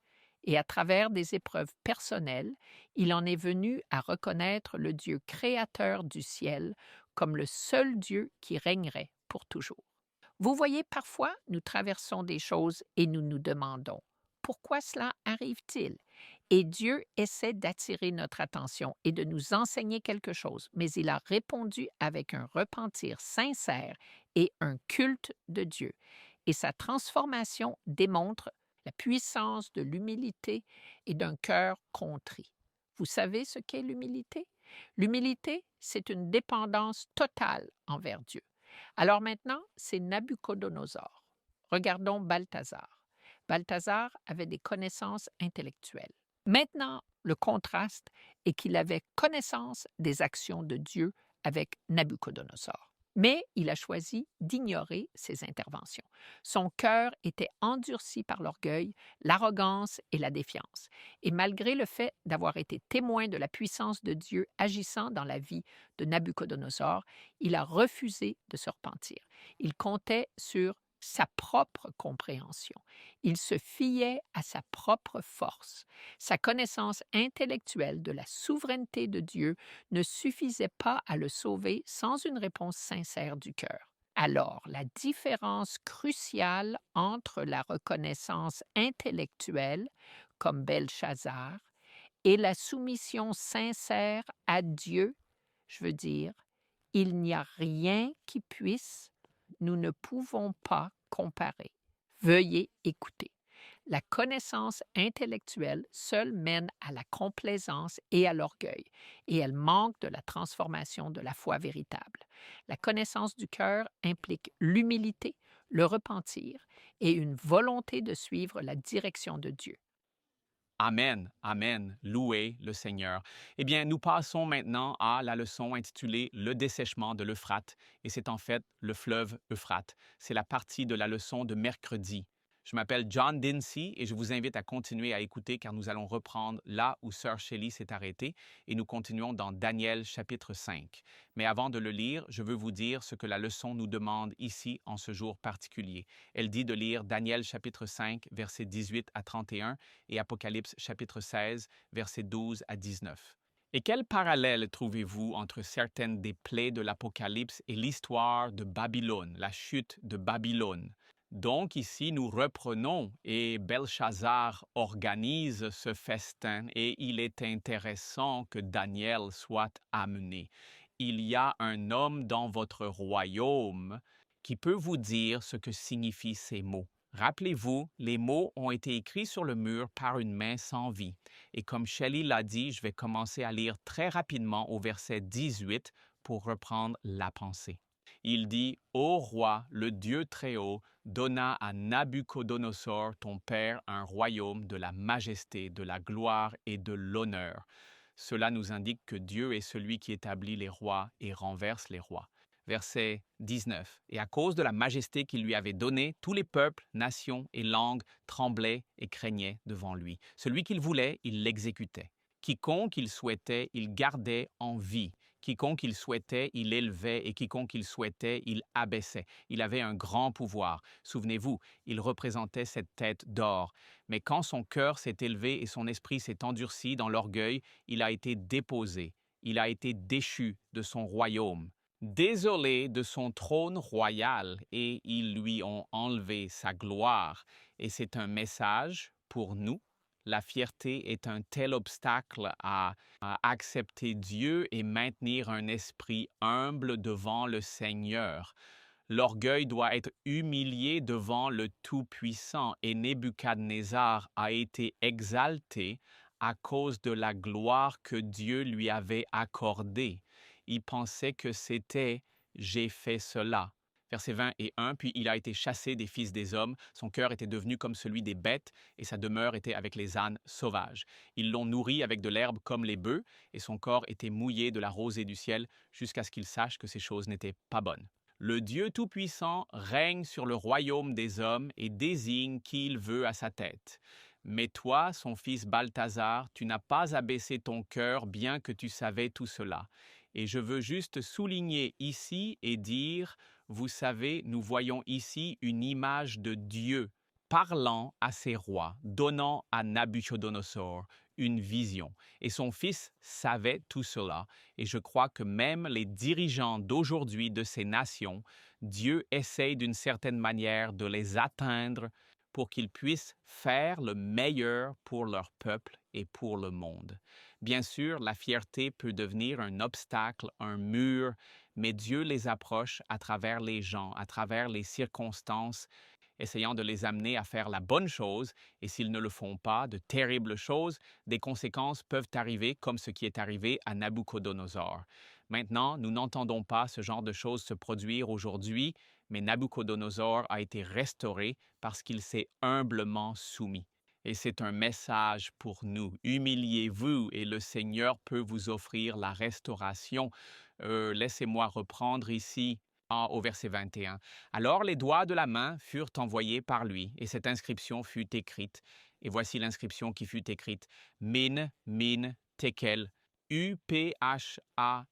et à travers des épreuves personnelles, il en est venu à reconnaître le Dieu créateur du ciel comme le seul Dieu qui régnerait pour toujours. Vous voyez, parfois, nous traversons des choses et nous nous demandons pourquoi cela arrive-t-il? Et Dieu essaie d'attirer notre attention et de nous enseigner quelque chose, mais il a répondu avec un repentir sincère et un culte de Dieu. Et sa transformation démontre la puissance de l'humilité et d'un cœur contrit. Vous savez ce qu'est l'humilité? L'humilité, c'est une dépendance totale envers Dieu. Alors maintenant, c'est Nabuchodonosor. Regardons Balthazar. Balthazar avait des connaissances intellectuelles. Maintenant, le contraste est qu'il avait connaissance des actions de Dieu avec Nabuchodonosor. Mais il a choisi d'ignorer ses interventions. Son cœur était endurci par l'orgueil, l'arrogance et la défiance. Et malgré le fait d'avoir été témoin de la puissance de Dieu agissant dans la vie de Nabuchodonosor, il a refusé de se repentir. Il comptait sur sa propre compréhension. Il se fiait à sa propre force. Sa connaissance intellectuelle de la souveraineté de Dieu ne suffisait pas à le sauver sans une réponse sincère du cœur. Alors, la différence cruciale entre la reconnaissance intellectuelle, comme Belchazzar, et la soumission sincère à Dieu, je veux dire, il n'y a rien qui puisse, nous ne pouvons pas comparer. Veuillez écouter. La connaissance intellectuelle seule mène à la complaisance et à l'orgueil, et elle manque de la transformation de la foi véritable. La connaissance du cœur implique l'humilité, le repentir et une volonté de suivre la direction de Dieu. Amen, amen, louez le Seigneur. Eh bien, nous passons maintenant à la leçon intitulée Le dessèchement de l'Euphrate, et c'est en fait le fleuve Euphrate. C'est la partie de la leçon de mercredi. Je m'appelle John Dincy et je vous invite à continuer à écouter car nous allons reprendre là où Sœur Shelley s'est arrêtée et nous continuons dans Daniel chapitre 5. Mais avant de le lire, je veux vous dire ce que la leçon nous demande ici en ce jour particulier. Elle dit de lire Daniel chapitre 5, versets 18 à 31 et Apocalypse chapitre 16, versets 12 à 19. Et quel parallèle trouvez-vous entre certaines des plaies de l'Apocalypse et l'histoire de Babylone, la chute de Babylone? Donc ici, nous reprenons et Belchazzar organise ce festin et il est intéressant que Daniel soit amené. Il y a un homme dans votre royaume qui peut vous dire ce que signifient ces mots. Rappelez-vous, les mots ont été écrits sur le mur par une main sans vie. Et comme Shelley l'a dit, je vais commencer à lire très rapidement au verset 18 pour reprendre la pensée. Il dit « Ô roi, le Dieu Très-Haut, donna à Nabuchodonosor, ton père, un royaume de la majesté, de la gloire et de l'honneur. » Cela nous indique que Dieu est celui qui établit les rois et renverse les rois. Verset 19. « Et à cause de la majesté qu'il lui avait donnée, tous les peuples, nations et langues tremblaient et craignaient devant lui. Celui qu'il voulait, il l'exécutait. Quiconque il souhaitait, il gardait en vie. Quiconque il souhaitait, il élevait, et quiconque il souhaitait, il abaissait. Il avait un grand pouvoir. Souvenez-vous, il représentait cette tête d'or. Mais quand son cœur s'est élevé et son esprit s'est endurci dans l'orgueil, il a été déposé. Il a été déchu de son royaume, désolé de son trône royal, et ils lui ont enlevé sa gloire. Et c'est un message pour nous. La fierté est un tel obstacle à accepter Dieu et maintenir un esprit humble devant le Seigneur. L'orgueil doit être humilié devant le Tout-Puissant et Nebuchadnezzar a été exalté à cause de la gloire que Dieu lui avait accordée. Il pensait que c'était « j'ai fait cela ». Versets 20 et 1, « Puis il a été chassé des fils des hommes, son cœur était devenu comme celui des bêtes, et sa demeure était avec les ânes sauvages. Ils l'ont nourri avec de l'herbe comme les bœufs, et son corps était mouillé de la rosée du ciel, jusqu'à ce qu'il sache que ces choses n'étaient pas bonnes. Le Dieu Tout-Puissant règne sur le royaume des hommes et désigne qui il veut à sa tête. Mais toi, son fils Balthazar, tu n'as pas abaissé ton cœur, bien que tu savais tout cela. Et je veux juste souligner ici et dire... Vous savez, nous voyons ici une image de Dieu parlant à ses rois, donnant à Nabuchodonosor une vision. Et son fils savait tout cela. Et je crois que même les dirigeants d'aujourd'hui de ces nations, Dieu essaye d'une certaine manière de les atteindre pour qu'ils puissent faire le meilleur pour leur peuple et pour le monde. Bien sûr, la fierté peut devenir un obstacle, un mur, mais Dieu les approche à travers les gens, à travers les circonstances, essayant de les amener à faire la bonne chose, et s'ils ne le font pas, de terribles choses, des conséquences peuvent arriver comme ce qui est arrivé à Nabuchodonosor. Maintenant, nous n'entendons pas ce genre de choses se produire aujourd'hui, mais Nabuchodonosor a été restauré parce qu'il s'est humblement soumis. Et c'est un message pour nous. Humiliez-vous et le Seigneur peut vous offrir la restauration. Laissez-moi reprendre ici au verset 21. Alors les doigts de la main furent envoyés par lui, et cette inscription fut écrite. Et voici l'inscription qui fut écrite. Min, min, tekel, Upharsin.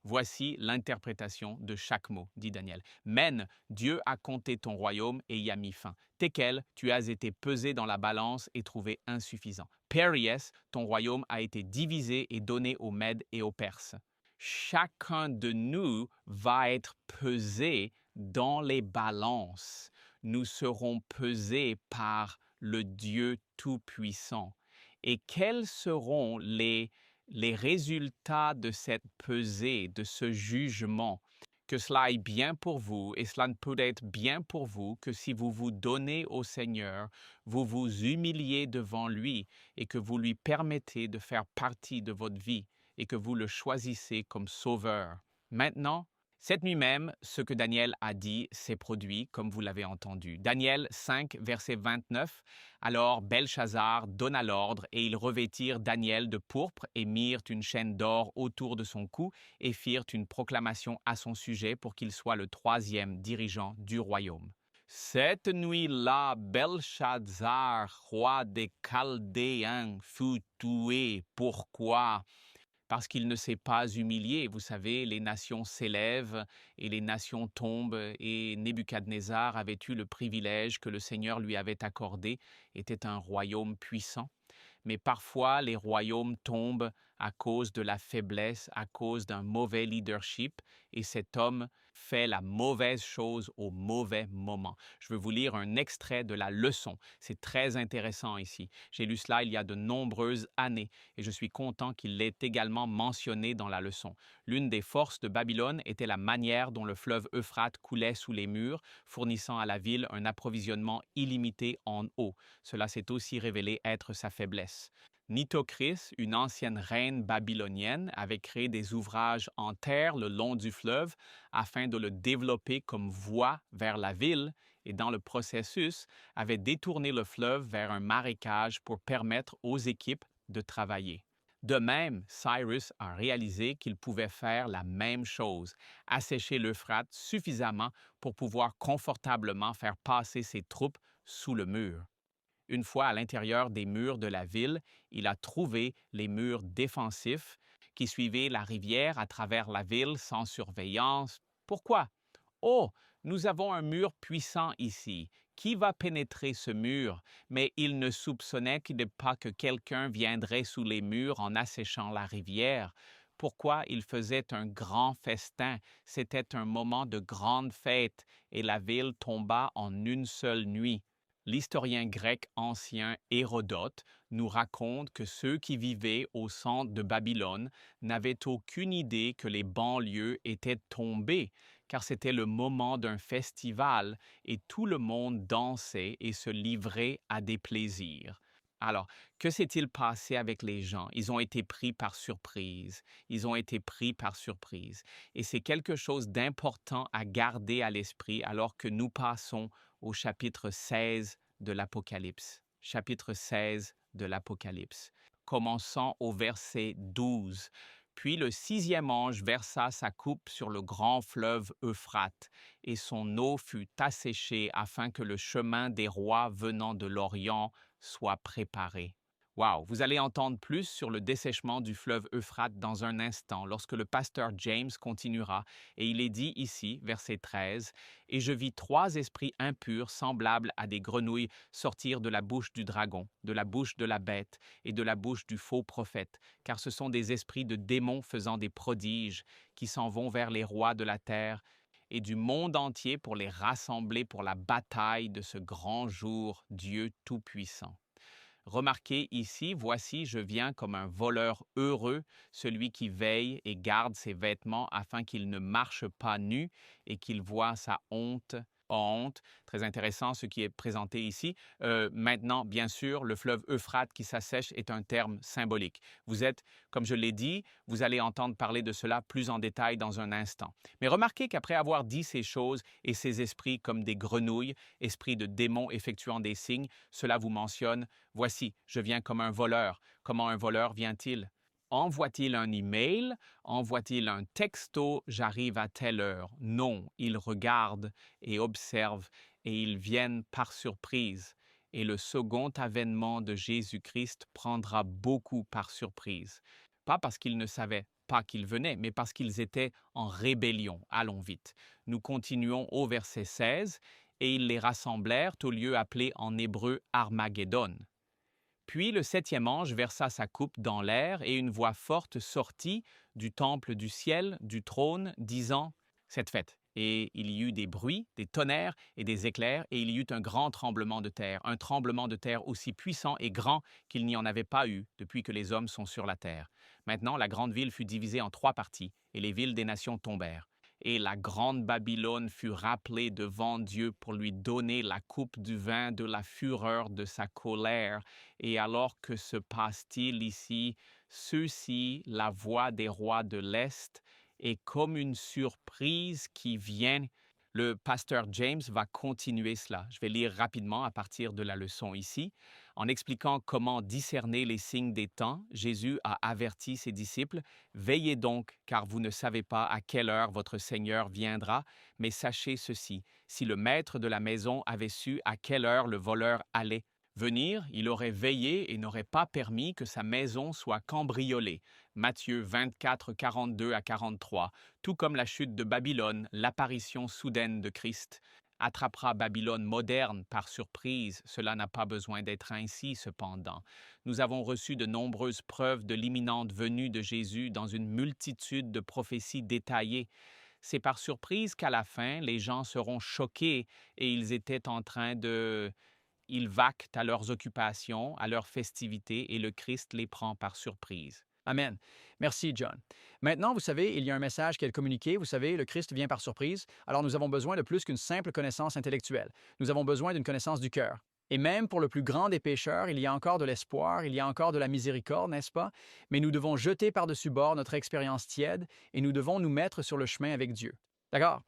Voici l'interprétation de chaque mot, dit Daniel. Men, Dieu a compté ton royaume et y a mis fin. Tekel, tu as été pesé dans la balance et trouvé insuffisant. Péries, ton royaume a été divisé et donné aux Mèdes et aux Perses. Chacun de nous va être pesé dans les balances. Nous serons pesés par le Dieu Tout-Puissant. Et quels seront les résultats de cette pesée, de ce jugement? Que cela aille bien pour vous, et cela ne peut être bien pour vous que si vous vous donnez au Seigneur, vous vous humiliez devant lui et que vous lui permettez de faire partie de votre vie et que vous le choisissez comme sauveur. Maintenant, cette nuit même, ce que Daniel a dit s'est produit, comme vous l'avez entendu. Daniel 5, verset 29. Alors Belchazzar donna l'ordre, et ils revêtirent Daniel de pourpre et mirent une chaîne d'or autour de son cou et firent une proclamation à son sujet pour qu'il soit le 3e dirigeant du royaume. Cette nuit-là, Belchazzar, roi des Chaldéens, fut tué. Pourquoi? Parce qu'il ne s'est pas humilié. Vous savez, les nations s'élèvent et les nations tombent, et Nebuchadnezzar avait eu le privilège que le Seigneur lui avait accordé, était un royaume puissant. Mais parfois, les royaumes tombent à cause de la faiblesse, à cause d'un mauvais leadership, et cet homme fait la mauvaise chose au mauvais moment. Je veux vous lire un extrait de la leçon. C'est très intéressant ici. J'ai lu cela il y a de nombreuses années, et je suis content qu'il l'ait également mentionné dans la leçon. L'une des forces de Babylone était la manière dont le fleuve Euphrate coulait sous les murs, fournissant à la ville un approvisionnement illimité en eau. Cela s'est aussi révélé être sa faiblesse. Nitocris, une ancienne reine babylonienne, avait créé des ouvrages en terre le long du fleuve afin de le développer comme voie vers la ville, et dans le processus avait détourné le fleuve vers un marécage pour permettre aux équipes de travailler. De même, Cyrus a réalisé qu'il pouvait faire la même chose, assécher l'Euphrate suffisamment pour pouvoir confortablement faire passer ses troupes sous le mur. Une fois à l'intérieur des murs de la ville, il a trouvé les murs défensifs qui suivaient la rivière à travers la ville sans surveillance. Pourquoi? Oh, nous avons un mur puissant ici. Qui va pénétrer ce mur? Mais il ne soupçonnait pas que quelqu'un viendrait sous les murs en asséchant la rivière. Pourquoi il faisait un grand festin? C'était un moment de grande fête, et la ville tomba en une seule nuit. L'historien grec ancien Hérodote nous raconte que ceux qui vivaient au centre de Babylone n'avaient aucune idée que les banlieues étaient tombées, car c'était le moment d'un festival et tout le monde dansait et se livrait à des plaisirs. Alors, que s'est-il passé avec les gens? Ils ont été pris par surprise. Ils ont été pris par surprise. Et c'est quelque chose d'important à garder à l'esprit alors que nous passons au chapitre 16 de l'Apocalypse. Chapitre 16 de l'Apocalypse. Commençons au verset 12. Puis le 6e ange versa sa coupe sur le grand fleuve Euphrate, et son eau fut asséchée afin que le chemin des rois venant de l'Orient soit préparé. Wow, vous allez entendre plus sur le dessèchement du fleuve Euphrate dans un instant, lorsque le pasteur James continuera, et il est dit ici, verset 13, « Et je vis 3 esprits impurs semblables à des grenouilles sortir de la bouche du dragon, de la bouche de la bête et de la bouche du faux prophète, car ce sont des esprits de démons faisant des prodiges, qui s'en vont vers les rois de la terre et du monde entier pour les rassembler pour la bataille de ce grand jour, Dieu Tout-Puissant. » Remarquez ici, voici, je viens comme un voleur heureux, celui qui veille et garde ses vêtements afin qu'il ne marche pas nu et qu'il voit sa honte. Très intéressant ce qui est présenté ici. Maintenant, bien sûr, le fleuve Euphrate qui s'assèche est un terme symbolique. Vous êtes, comme je l'ai dit, vous allez entendre parler de cela plus en détail dans un instant. Mais remarquez qu'après avoir dit ces choses et ces esprits comme des grenouilles, esprits de démons effectuant des signes, cela vous mentionne, voici, je viens comme un voleur. Comment un voleur vient-il? Envoie-t-il un email? Envoie-t-il un texto? J'arrive à telle heure. Non, ils regardent et observent et ils viennent par surprise. Et le second avènement de Jésus-Christ prendra beaucoup par surprise. Pas parce qu'ils ne savaient pas qu'il venait, mais parce qu'ils étaient en rébellion. Allons vite. Nous continuons au verset 16. Et ils les rassemblèrent au lieu appelé en hébreu Armageddon. Puis le 7e ange versa sa coupe dans l'air, et une voix forte sortit du temple du ciel, du trône, disant « Cette fête ». Et il y eut des bruits, des tonnerres et des éclairs, et il y eut un grand tremblement de terre, un tremblement de terre aussi puissant et grand qu'il n'y en avait pas eu depuis que les hommes sont sur la terre. Maintenant, la grande ville fut divisée en 3 parties, et les villes des nations tombèrent. Et la grande Babylone fut rappelée devant Dieu pour lui donner la coupe du vin de la fureur de sa colère. Et alors que se passe-t-il ici? Ceux-ci, la voix des rois de l'Est, est comme une surprise qui vient. Le pasteur James va continuer cela. Je vais lire rapidement à partir de la leçon ici. En expliquant comment discerner les signes des temps, Jésus a averti ses disciples « Veillez donc, car vous ne savez pas à quelle heure votre Seigneur viendra, mais sachez ceci, si le maître de la maison avait su à quelle heure le voleur allait venir, il aurait veillé et n'aurait pas permis que sa maison soit cambriolée. » Matthieu 24, 42 à 43. Tout comme la chute de Babylone, l'apparition soudaine de Christ attrapera Babylone moderne par surprise. Cela n'a pas besoin d'être ainsi, cependant. Nous avons reçu de nombreuses preuves de l'imminente venue de Jésus dans une multitude de prophéties détaillées. C'est par surprise qu'à la fin, les gens seront choqués et ils étaient en train de... Ils vaquent à leurs occupations, à leurs festivités, et le Christ les prend par surprise. Amen. Merci, John. Maintenant, vous savez, il y a un message qui est communiqué. Vous savez, le Christ vient par surprise. Alors, nous avons besoin de plus qu'une simple connaissance intellectuelle. Nous avons besoin d'une connaissance du cœur. Et même pour le plus grand des pécheurs, il y a encore de l'espoir, il y a encore de la miséricorde, n'est-ce pas? Mais nous devons jeter par-dessus bord notre expérience tiède et nous devons nous mettre sur le chemin avec Dieu. D'accord?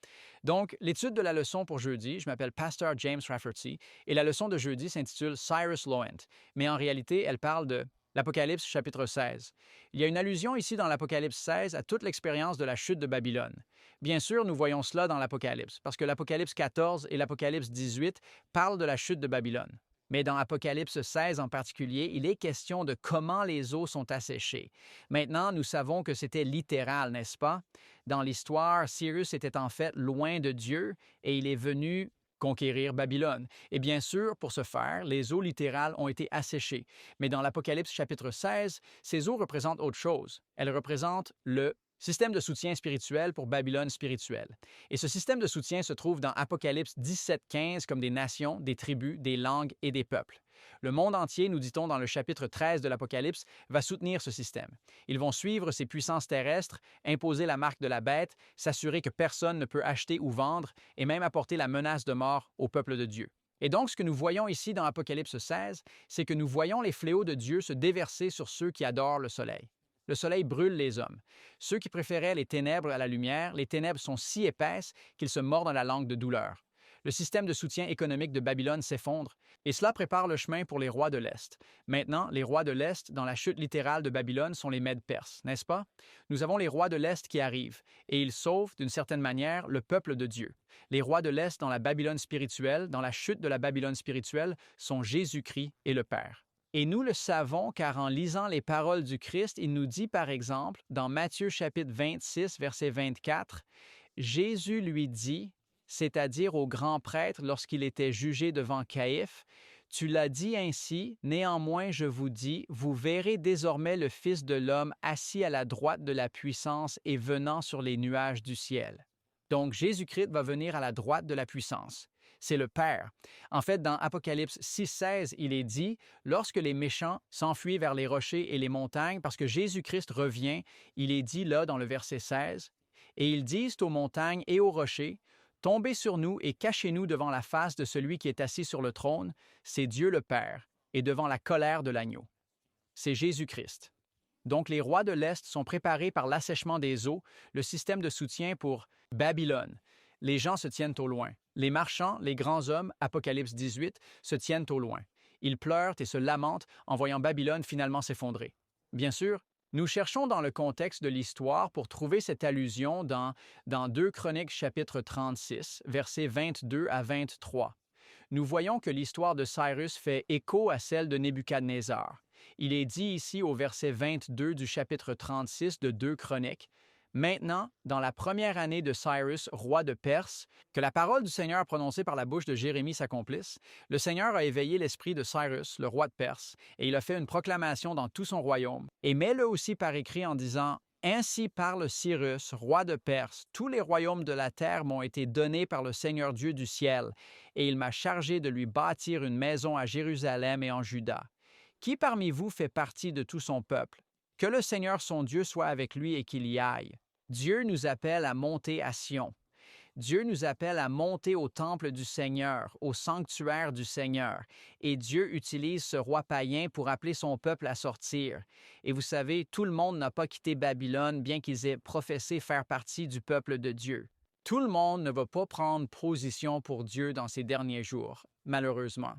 Donc, l'étude de la leçon pour jeudi, je m'appelle Pasteur James Rafferty et la leçon de jeudi s'intitule Cyrus Loewen. Mais en réalité, elle parle de l'Apocalypse chapitre 16. Il y a une allusion ici dans l'Apocalypse 16 à toute l'expérience de la chute de Babylone. Bien sûr, nous voyons cela dans l'Apocalypse, parce que l'Apocalypse 14 et l'Apocalypse 18 parlent de la chute de Babylone. Mais dans Apocalypse 16 en particulier, il est question de comment les eaux sont asséchées. Maintenant, nous savons que c'était littéral, n'est-ce pas? Dans l'histoire, Cyrus était en fait loin de Dieu et il est venu conquérir Babylone. Et bien sûr, pour ce faire, les eaux littérales ont été asséchées. Mais dans l'Apocalypse chapitre 16, ces eaux représentent autre chose. Elles représentent le système de soutien spirituel pour Babylone spirituelle. Et ce système de soutien se trouve dans Apocalypse 17-15 comme des nations, des tribus, des langues et des peuples. Le monde entier, nous dit-on dans le chapitre 13 de l'Apocalypse, va soutenir ce système. Ils vont suivre ces puissances terrestres, imposer la marque de la bête, s'assurer que personne ne peut acheter ou vendre, et même apporter la menace de mort au peuple de Dieu. Et donc, ce que nous voyons ici dans Apocalypse 16, c'est que nous voyons les fléaux de Dieu se déverser sur ceux qui adorent le soleil. Le soleil brûle les hommes. Ceux qui préféraient les ténèbres à la lumière, les ténèbres sont si épaisses qu'ils se mordent dans la langue de douleur. Le système de soutien économique de Babylone s'effondre, et cela prépare le chemin pour les rois de l'Est. Maintenant, les rois de l'Est, dans la chute littérale de Babylone, sont les Mèdes perses, n'est-ce pas? Nous avons les rois de l'Est qui arrivent, et ils sauvent, d'une certaine manière, le peuple de Dieu. Les rois de l'Est dans la Babylone spirituelle, dans la chute de la Babylone spirituelle, sont Jésus-Christ et le Père. Et nous le savons car en lisant les paroles du Christ, il nous dit par exemple, dans Matthieu chapitre 26, verset 24, Jésus lui dit, c'est-à-dire au grand prêtre lorsqu'il était jugé devant Caïphe, tu l'as dit ainsi, néanmoins je vous dis, vous verrez désormais le Fils de l'homme assis à la droite de la puissance et venant sur les nuages du ciel. Donc Jésus-Christ va venir à la droite de la puissance. C'est le Père. En fait, dans Apocalypse 6,16, il est dit, lorsque les méchants s'enfuient vers les rochers et les montagnes, parce que Jésus-Christ revient, il est dit là dans le verset 16, et ils disent aux montagnes et aux rochers, tombez sur nous et cachez-nous devant la face de celui qui est assis sur le trône, c'est Dieu le Père, et devant la colère de l'agneau. C'est Jésus-Christ. Donc les rois de l'Est sont préparés par l'assèchement des eaux, le système de soutien pour Babylone. Les gens se tiennent au loin. Les marchands, les grands hommes, Apocalypse 18, se tiennent au loin. Ils pleurent et se lamentent en voyant Babylone finalement s'effondrer. Bien sûr, nous cherchons dans le contexte de l'histoire pour trouver cette allusion dans 2 Chroniques chapitre 36, versets 22 à 23. Nous voyons que l'histoire de Cyrus fait écho à celle de Nebuchadnezzar. Il est dit ici au verset 22 du chapitre 36 de 2 Chroniques, « Maintenant, dans la première année de Cyrus, roi de Perse, que la parole du Seigneur prononcée par la bouche de Jérémie s'accomplisse, le Seigneur a éveillé l'esprit de Cyrus, le roi de Perse, et il a fait une proclamation dans tout son royaume, et met-le aussi par écrit en disant, « Ainsi parle Cyrus, roi de Perse, tous les royaumes de la terre m'ont été donnés par le Seigneur Dieu du ciel, et il m'a chargé de lui bâtir une maison à Jérusalem et en Juda. Qui parmi vous fait partie de tout son peuple? Que le Seigneur son Dieu soit avec lui et qu'il y aille. Dieu nous appelle à monter à Sion. Dieu nous appelle à monter au temple du Seigneur, au sanctuaire du Seigneur. Et Dieu utilise ce roi païen pour appeler son peuple à sortir. Et vous savez, tout le monde n'a pas quitté Babylone, bien qu'ils aient professé faire partie du peuple de Dieu. Tout le monde ne va pas prendre position pour Dieu dans ces derniers jours, malheureusement.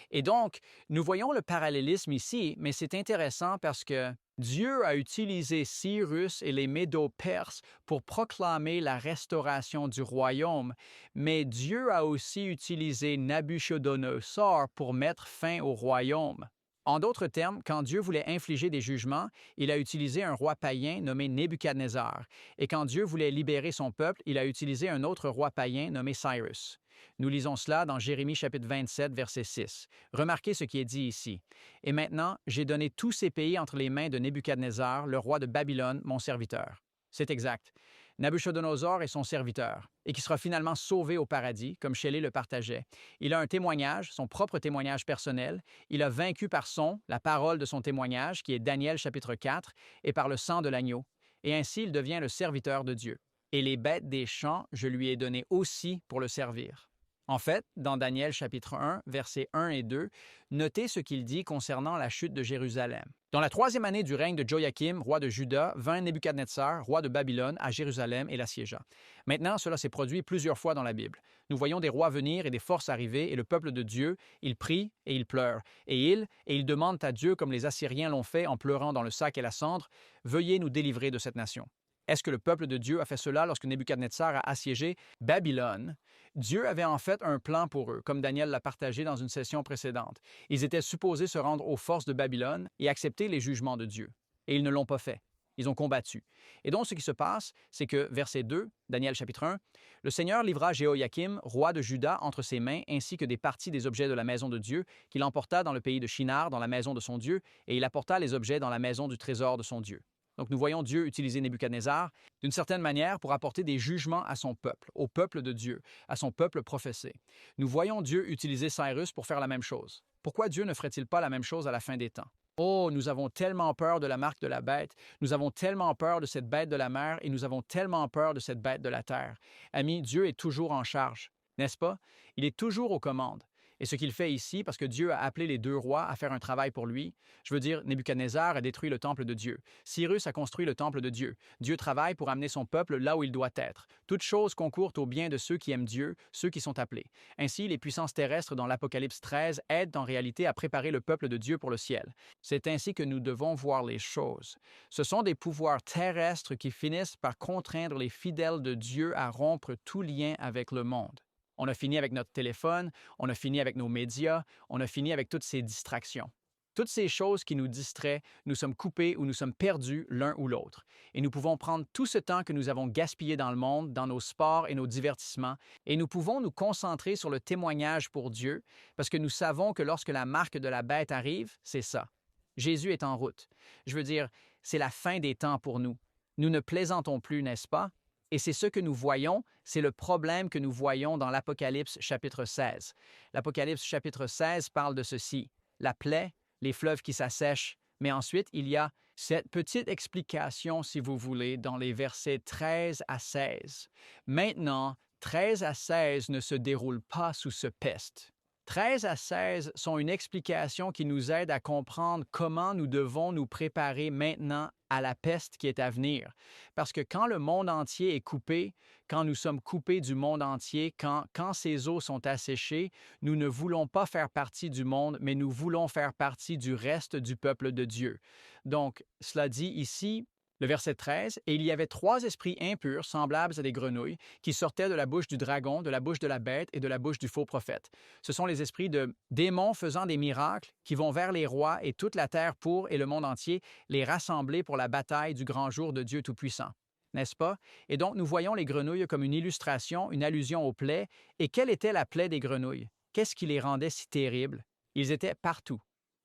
Et donc, nous voyons le parallélisme ici, mais c'est intéressant parce que Dieu a utilisé Cyrus et les Médo-Perses pour proclamer la restauration du royaume, mais Dieu a aussi utilisé Nabuchodonosor pour mettre fin au royaume. En d'autres termes, quand Dieu voulait infliger des jugements, il a utilisé un roi païen nommé Nebuchadnezzar. Et quand Dieu voulait libérer son peuple, il a utilisé un autre roi païen nommé Cyrus. Nous lisons cela dans Jérémie chapitre 27, verset 6. Remarquez ce qui est dit ici. « Et maintenant, j'ai donné tous ces pays entre les mains de Nebuchadnezzar, le roi de Babylone, mon serviteur. » C'est exact. Nabuchodonosor est son serviteur, et qui sera finalement sauvé au paradis, comme Shelley le partageait. Il a un témoignage, son propre témoignage personnel. Il a vaincu par la parole de son témoignage, qui est Daniel chapitre 4, et par le sang de l'agneau. Et ainsi, il devient le serviteur de Dieu. Et les bêtes des champs, je lui ai donné aussi pour le servir. En fait, dans Daniel chapitre 1, versets 1 et 2, notez ce qu'il dit concernant la chute de Jérusalem. Dans la 3e année du règne de Joachim, roi de Juda, vint Nebuchadnezzar, roi de Babylone, à Jérusalem et l'assiégea. Maintenant, cela s'est produit plusieurs fois dans la Bible. Nous voyons des rois venir et des forces arriver, et le peuple de Dieu, il prie et il pleure. Et il demande à Dieu, comme les Assyriens l'ont fait en pleurant dans le sac et la cendre, « Veuillez nous délivrer de cette nation. » Est-ce que le peuple de Dieu a fait cela lorsque Nebuchadnezzar a assiégé Babylone? Dieu avait en fait un plan pour eux, comme Daniel l'a partagé dans une session précédente. Ils étaient supposés se rendre aux forces de Babylone et accepter les jugements de Dieu. Et ils ne l'ont pas fait. Ils ont combattu. Et donc, ce qui se passe, c'est que, verset 2, Daniel chapitre 1, « Le Seigneur livra Jéhoïakim, roi de Juda, entre ses mains, ainsi que des parties des objets de la maison de Dieu, qu'il emporta dans le pays de Shinar, dans la maison de son Dieu, et il apporta les objets dans la maison du trésor de son Dieu. » Donc, nous voyons Dieu utiliser Nebuchadnezzar d'une certaine manière pour apporter des jugements à son peuple, au peuple de Dieu, à son peuple professé. Nous voyons Dieu utiliser Cyrus pour faire la même chose. Pourquoi Dieu ne ferait-il pas la même chose à la fin des temps? Oh, nous avons tellement peur de la marque de la bête, nous avons tellement peur de cette bête de la mer et nous avons tellement peur de cette bête de la terre. Amis, Dieu est toujours en charge, n'est-ce pas? Il est toujours aux commandes. Et ce qu'il fait ici, parce que Dieu a appelé les 2 rois à faire un travail pour lui, je veux dire, Nebuchadnezzar a détruit le temple de Dieu. Cyrus a construit le temple de Dieu. Dieu travaille pour amener son peuple là où il doit être. Toute chose concourt au bien de ceux qui aiment Dieu, ceux qui sont appelés. Ainsi, les puissances terrestres dans l'Apocalypse 13 aident en réalité à préparer le peuple de Dieu pour le ciel. C'est ainsi que nous devons voir les choses. Ce sont des pouvoirs terrestres qui finissent par contraindre les fidèles de Dieu à rompre tout lien avec le monde. On a fini avec notre téléphone, on a fini avec nos médias, on a fini avec toutes ces distractions. Toutes ces choses qui nous distraient, nous sommes coupés ou nous sommes perdus l'un ou l'autre. Et nous pouvons prendre tout ce temps que nous avons gaspillé dans le monde, dans nos sports et nos divertissements, et nous pouvons nous concentrer sur le témoignage pour Dieu, parce que nous savons que lorsque la marque de la bête arrive, c'est ça. Jésus est en route. Je veux dire, c'est la fin des temps pour nous. Nous ne plaisantons plus, n'est-ce pas? Et c'est ce que nous voyons, c'est le problème que nous voyons dans l'Apocalypse chapitre 16. L'Apocalypse chapitre 16 parle de ceci, la plaie, les fleuves qui s'assèchent, mais ensuite il y a cette petite explication, si vous voulez, dans les versets 13 à 16. Maintenant, 13 à 16 ne se déroulent pas sous ce peste. 13 à 16 sont une explication qui nous aide à comprendre comment nous devons nous préparer maintenant à la peste qui est à venir. Parce que quand le monde entier est coupé, quand nous sommes coupés du monde entier, quand ces eaux sont asséchées, nous ne voulons pas faire partie du monde, mais nous voulons faire partie du reste du peuple de Dieu. Donc, cela dit ici, le verset 13, « Et il y avait 3 esprits impurs, semblables à des grenouilles, qui sortaient de la bouche du dragon, de la bouche de la bête et de la bouche du faux prophète. Ce sont les esprits de démons faisant des miracles, qui vont vers les rois et toute la terre pour, et le monde entier, les rassembler pour la bataille du grand jour de Dieu Tout-Puissant. » N'est-ce pas? Et donc, nous voyons les grenouilles comme une illustration, une allusion aux plaies. Et quelle était la plaie des grenouilles? Qu'est-ce qui les rendait si terribles? Ils étaient partout.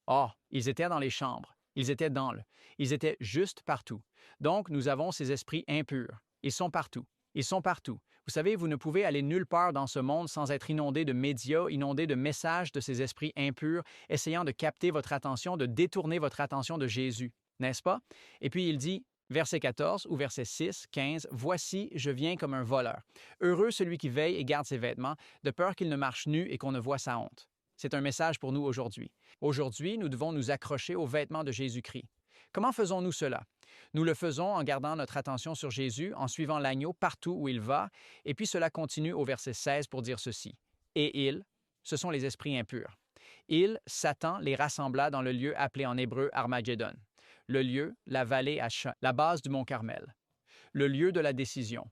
Oh, ils étaient dans les chambres. Ils étaient ils étaient juste partout. Donc, nous avons ces esprits impurs. Ils sont partout. Ils sont partout. Vous savez, vous ne pouvez aller nulle part dans ce monde sans être inondé de médias, inondé de messages de ces esprits impurs, essayant de capter votre attention, de détourner votre attention de Jésus. N'est-ce pas? Et puis, il dit, verset 14 ou verset 6, 15, « Voici, je viens comme un voleur. Heureux celui qui veille et garde ses vêtements, de peur qu'il ne marche nu et qu'on ne voie sa honte. » C'est un message pour nous aujourd'hui. Aujourd'hui, nous devons nous accrocher aux vêtements de Jésus-Christ. Comment faisons-nous cela? Nous le faisons en gardant notre attention sur Jésus, en suivant l'agneau partout où il va, et puis cela continue au verset 16 pour dire ceci. « Et il, ce sont les esprits impurs. Il, Satan, les rassembla dans le lieu appelé en hébreu Armageddon. Le lieu, la vallée Asha, la base du mont Carmel. Le lieu de la décision.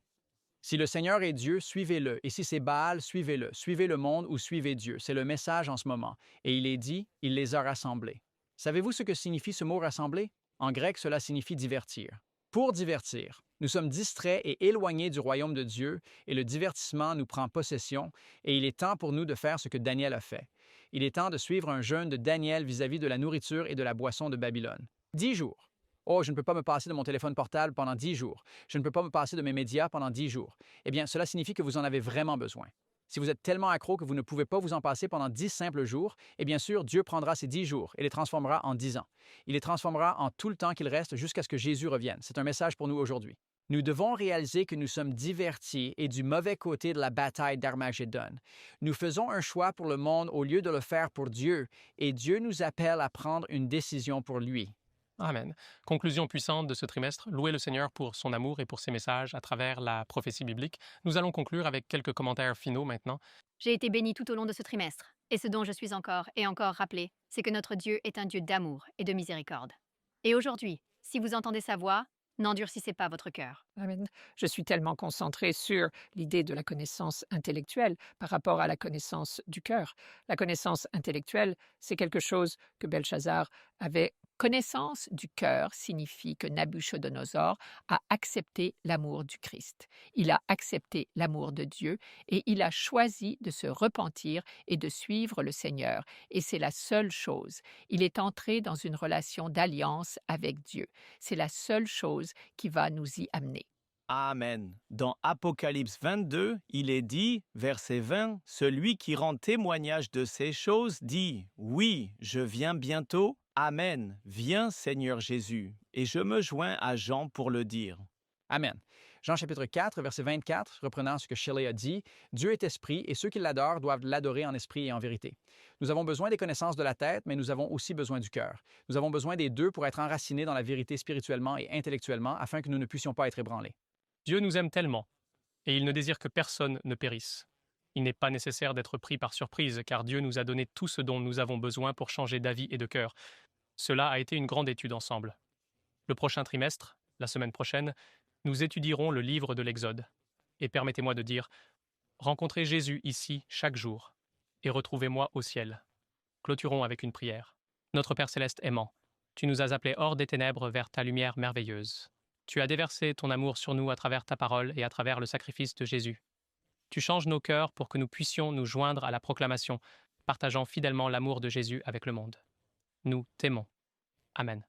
Si le Seigneur est Dieu, suivez-le, et si c'est Baal, suivez-le. Suivez le monde ou suivez Dieu. C'est le message en ce moment. Et il est dit, il les a rassemblés. Savez-vous ce que signifie ce mot rassembler? En grec, cela signifie divertir. Pour divertir, nous sommes distraits et éloignés du royaume de Dieu, et le divertissement nous prend possession, et il est temps pour nous de faire ce que Daniel a fait. Il est temps de suivre un jeûne de Daniel vis-à-vis de la nourriture et de la boisson de Babylone. 10 jours. Oh, je ne peux pas me passer de mon téléphone portable pendant 10 jours. Je ne peux pas me passer de mes médias pendant 10 jours. Eh bien, cela signifie que vous en avez vraiment besoin. Si vous êtes tellement accro que vous ne pouvez pas vous en passer pendant 10 simples jours, et bien sûr, Dieu prendra ces 10 jours et les transformera en 10 ans. Il les transformera en tout le temps qu'il reste jusqu'à ce que Jésus revienne. C'est un message pour nous aujourd'hui. Nous devons réaliser que nous sommes divertis et du mauvais côté de la bataille d'Armageddon. Nous faisons un choix pour le monde au lieu de le faire pour Dieu, et Dieu nous appelle à prendre une décision pour lui. Amen. Conclusion puissante de ce trimestre, louer le Seigneur pour son amour et pour ses messages à travers la prophétie biblique. Nous allons conclure avec quelques commentaires finaux maintenant. J'ai été bénie tout au long de ce trimestre, et ce dont je suis encore et encore rappelé, c'est que notre Dieu est un Dieu d'amour et de miséricorde. Et aujourd'hui, si vous entendez sa voix, n'endurcissez pas votre cœur. Amen. Je suis tellement concentrée sur l'idée de la connaissance intellectuelle par rapport à la connaissance du cœur. La connaissance intellectuelle, c'est quelque chose que Belchazzar avait. Connaissance du cœur signifie que Nabuchodonosor a accepté l'amour du Christ. Il a accepté l'amour de Dieu et il a choisi de se repentir et de suivre le Seigneur. Et c'est la seule chose. Il est entré dans une relation d'alliance avec Dieu. C'est la seule chose qui va nous y amener. Amen. Dans Apocalypse 22, il est dit, verset 20, « Celui qui rend témoignage de ces choses dit, « Oui, je viens bientôt. Amen. Viens, Seigneur Jésus. » Et je me joins à Jean pour le dire. Amen. Jean chapitre 4, verset 24, reprenant ce que Shelley a dit, « Dieu est esprit, et ceux qui l'adorent doivent l'adorer en esprit et en vérité. » Nous avons besoin des connaissances de la tête, mais nous avons aussi besoin du cœur. Nous avons besoin des deux pour être enracinés dans la vérité spirituellement et intellectuellement, afin que nous ne puissions pas être ébranlés. Dieu nous aime tellement, et il ne désire que personne ne périsse. Il n'est pas nécessaire d'être pris par surprise, car Dieu nous a donné tout ce dont nous avons besoin pour changer d'avis et de cœur. Cela a été une grande étude ensemble. Le prochain trimestre, la semaine prochaine, nous étudierons le livre de l'Exode. Et permettez-moi de dire, rencontrez Jésus ici chaque jour, et retrouvez-moi au ciel. Clôturons avec une prière. Notre Père céleste aimant, tu nous as appelés hors des ténèbres vers ta lumière merveilleuse. Tu as déversé ton amour sur nous à travers ta parole et à travers le sacrifice de Jésus. Tu changes nos cœurs pour que nous puissions nous joindre à la proclamation, partageant fidèlement l'amour de Jésus avec le monde. Nous t'aimons. Amen.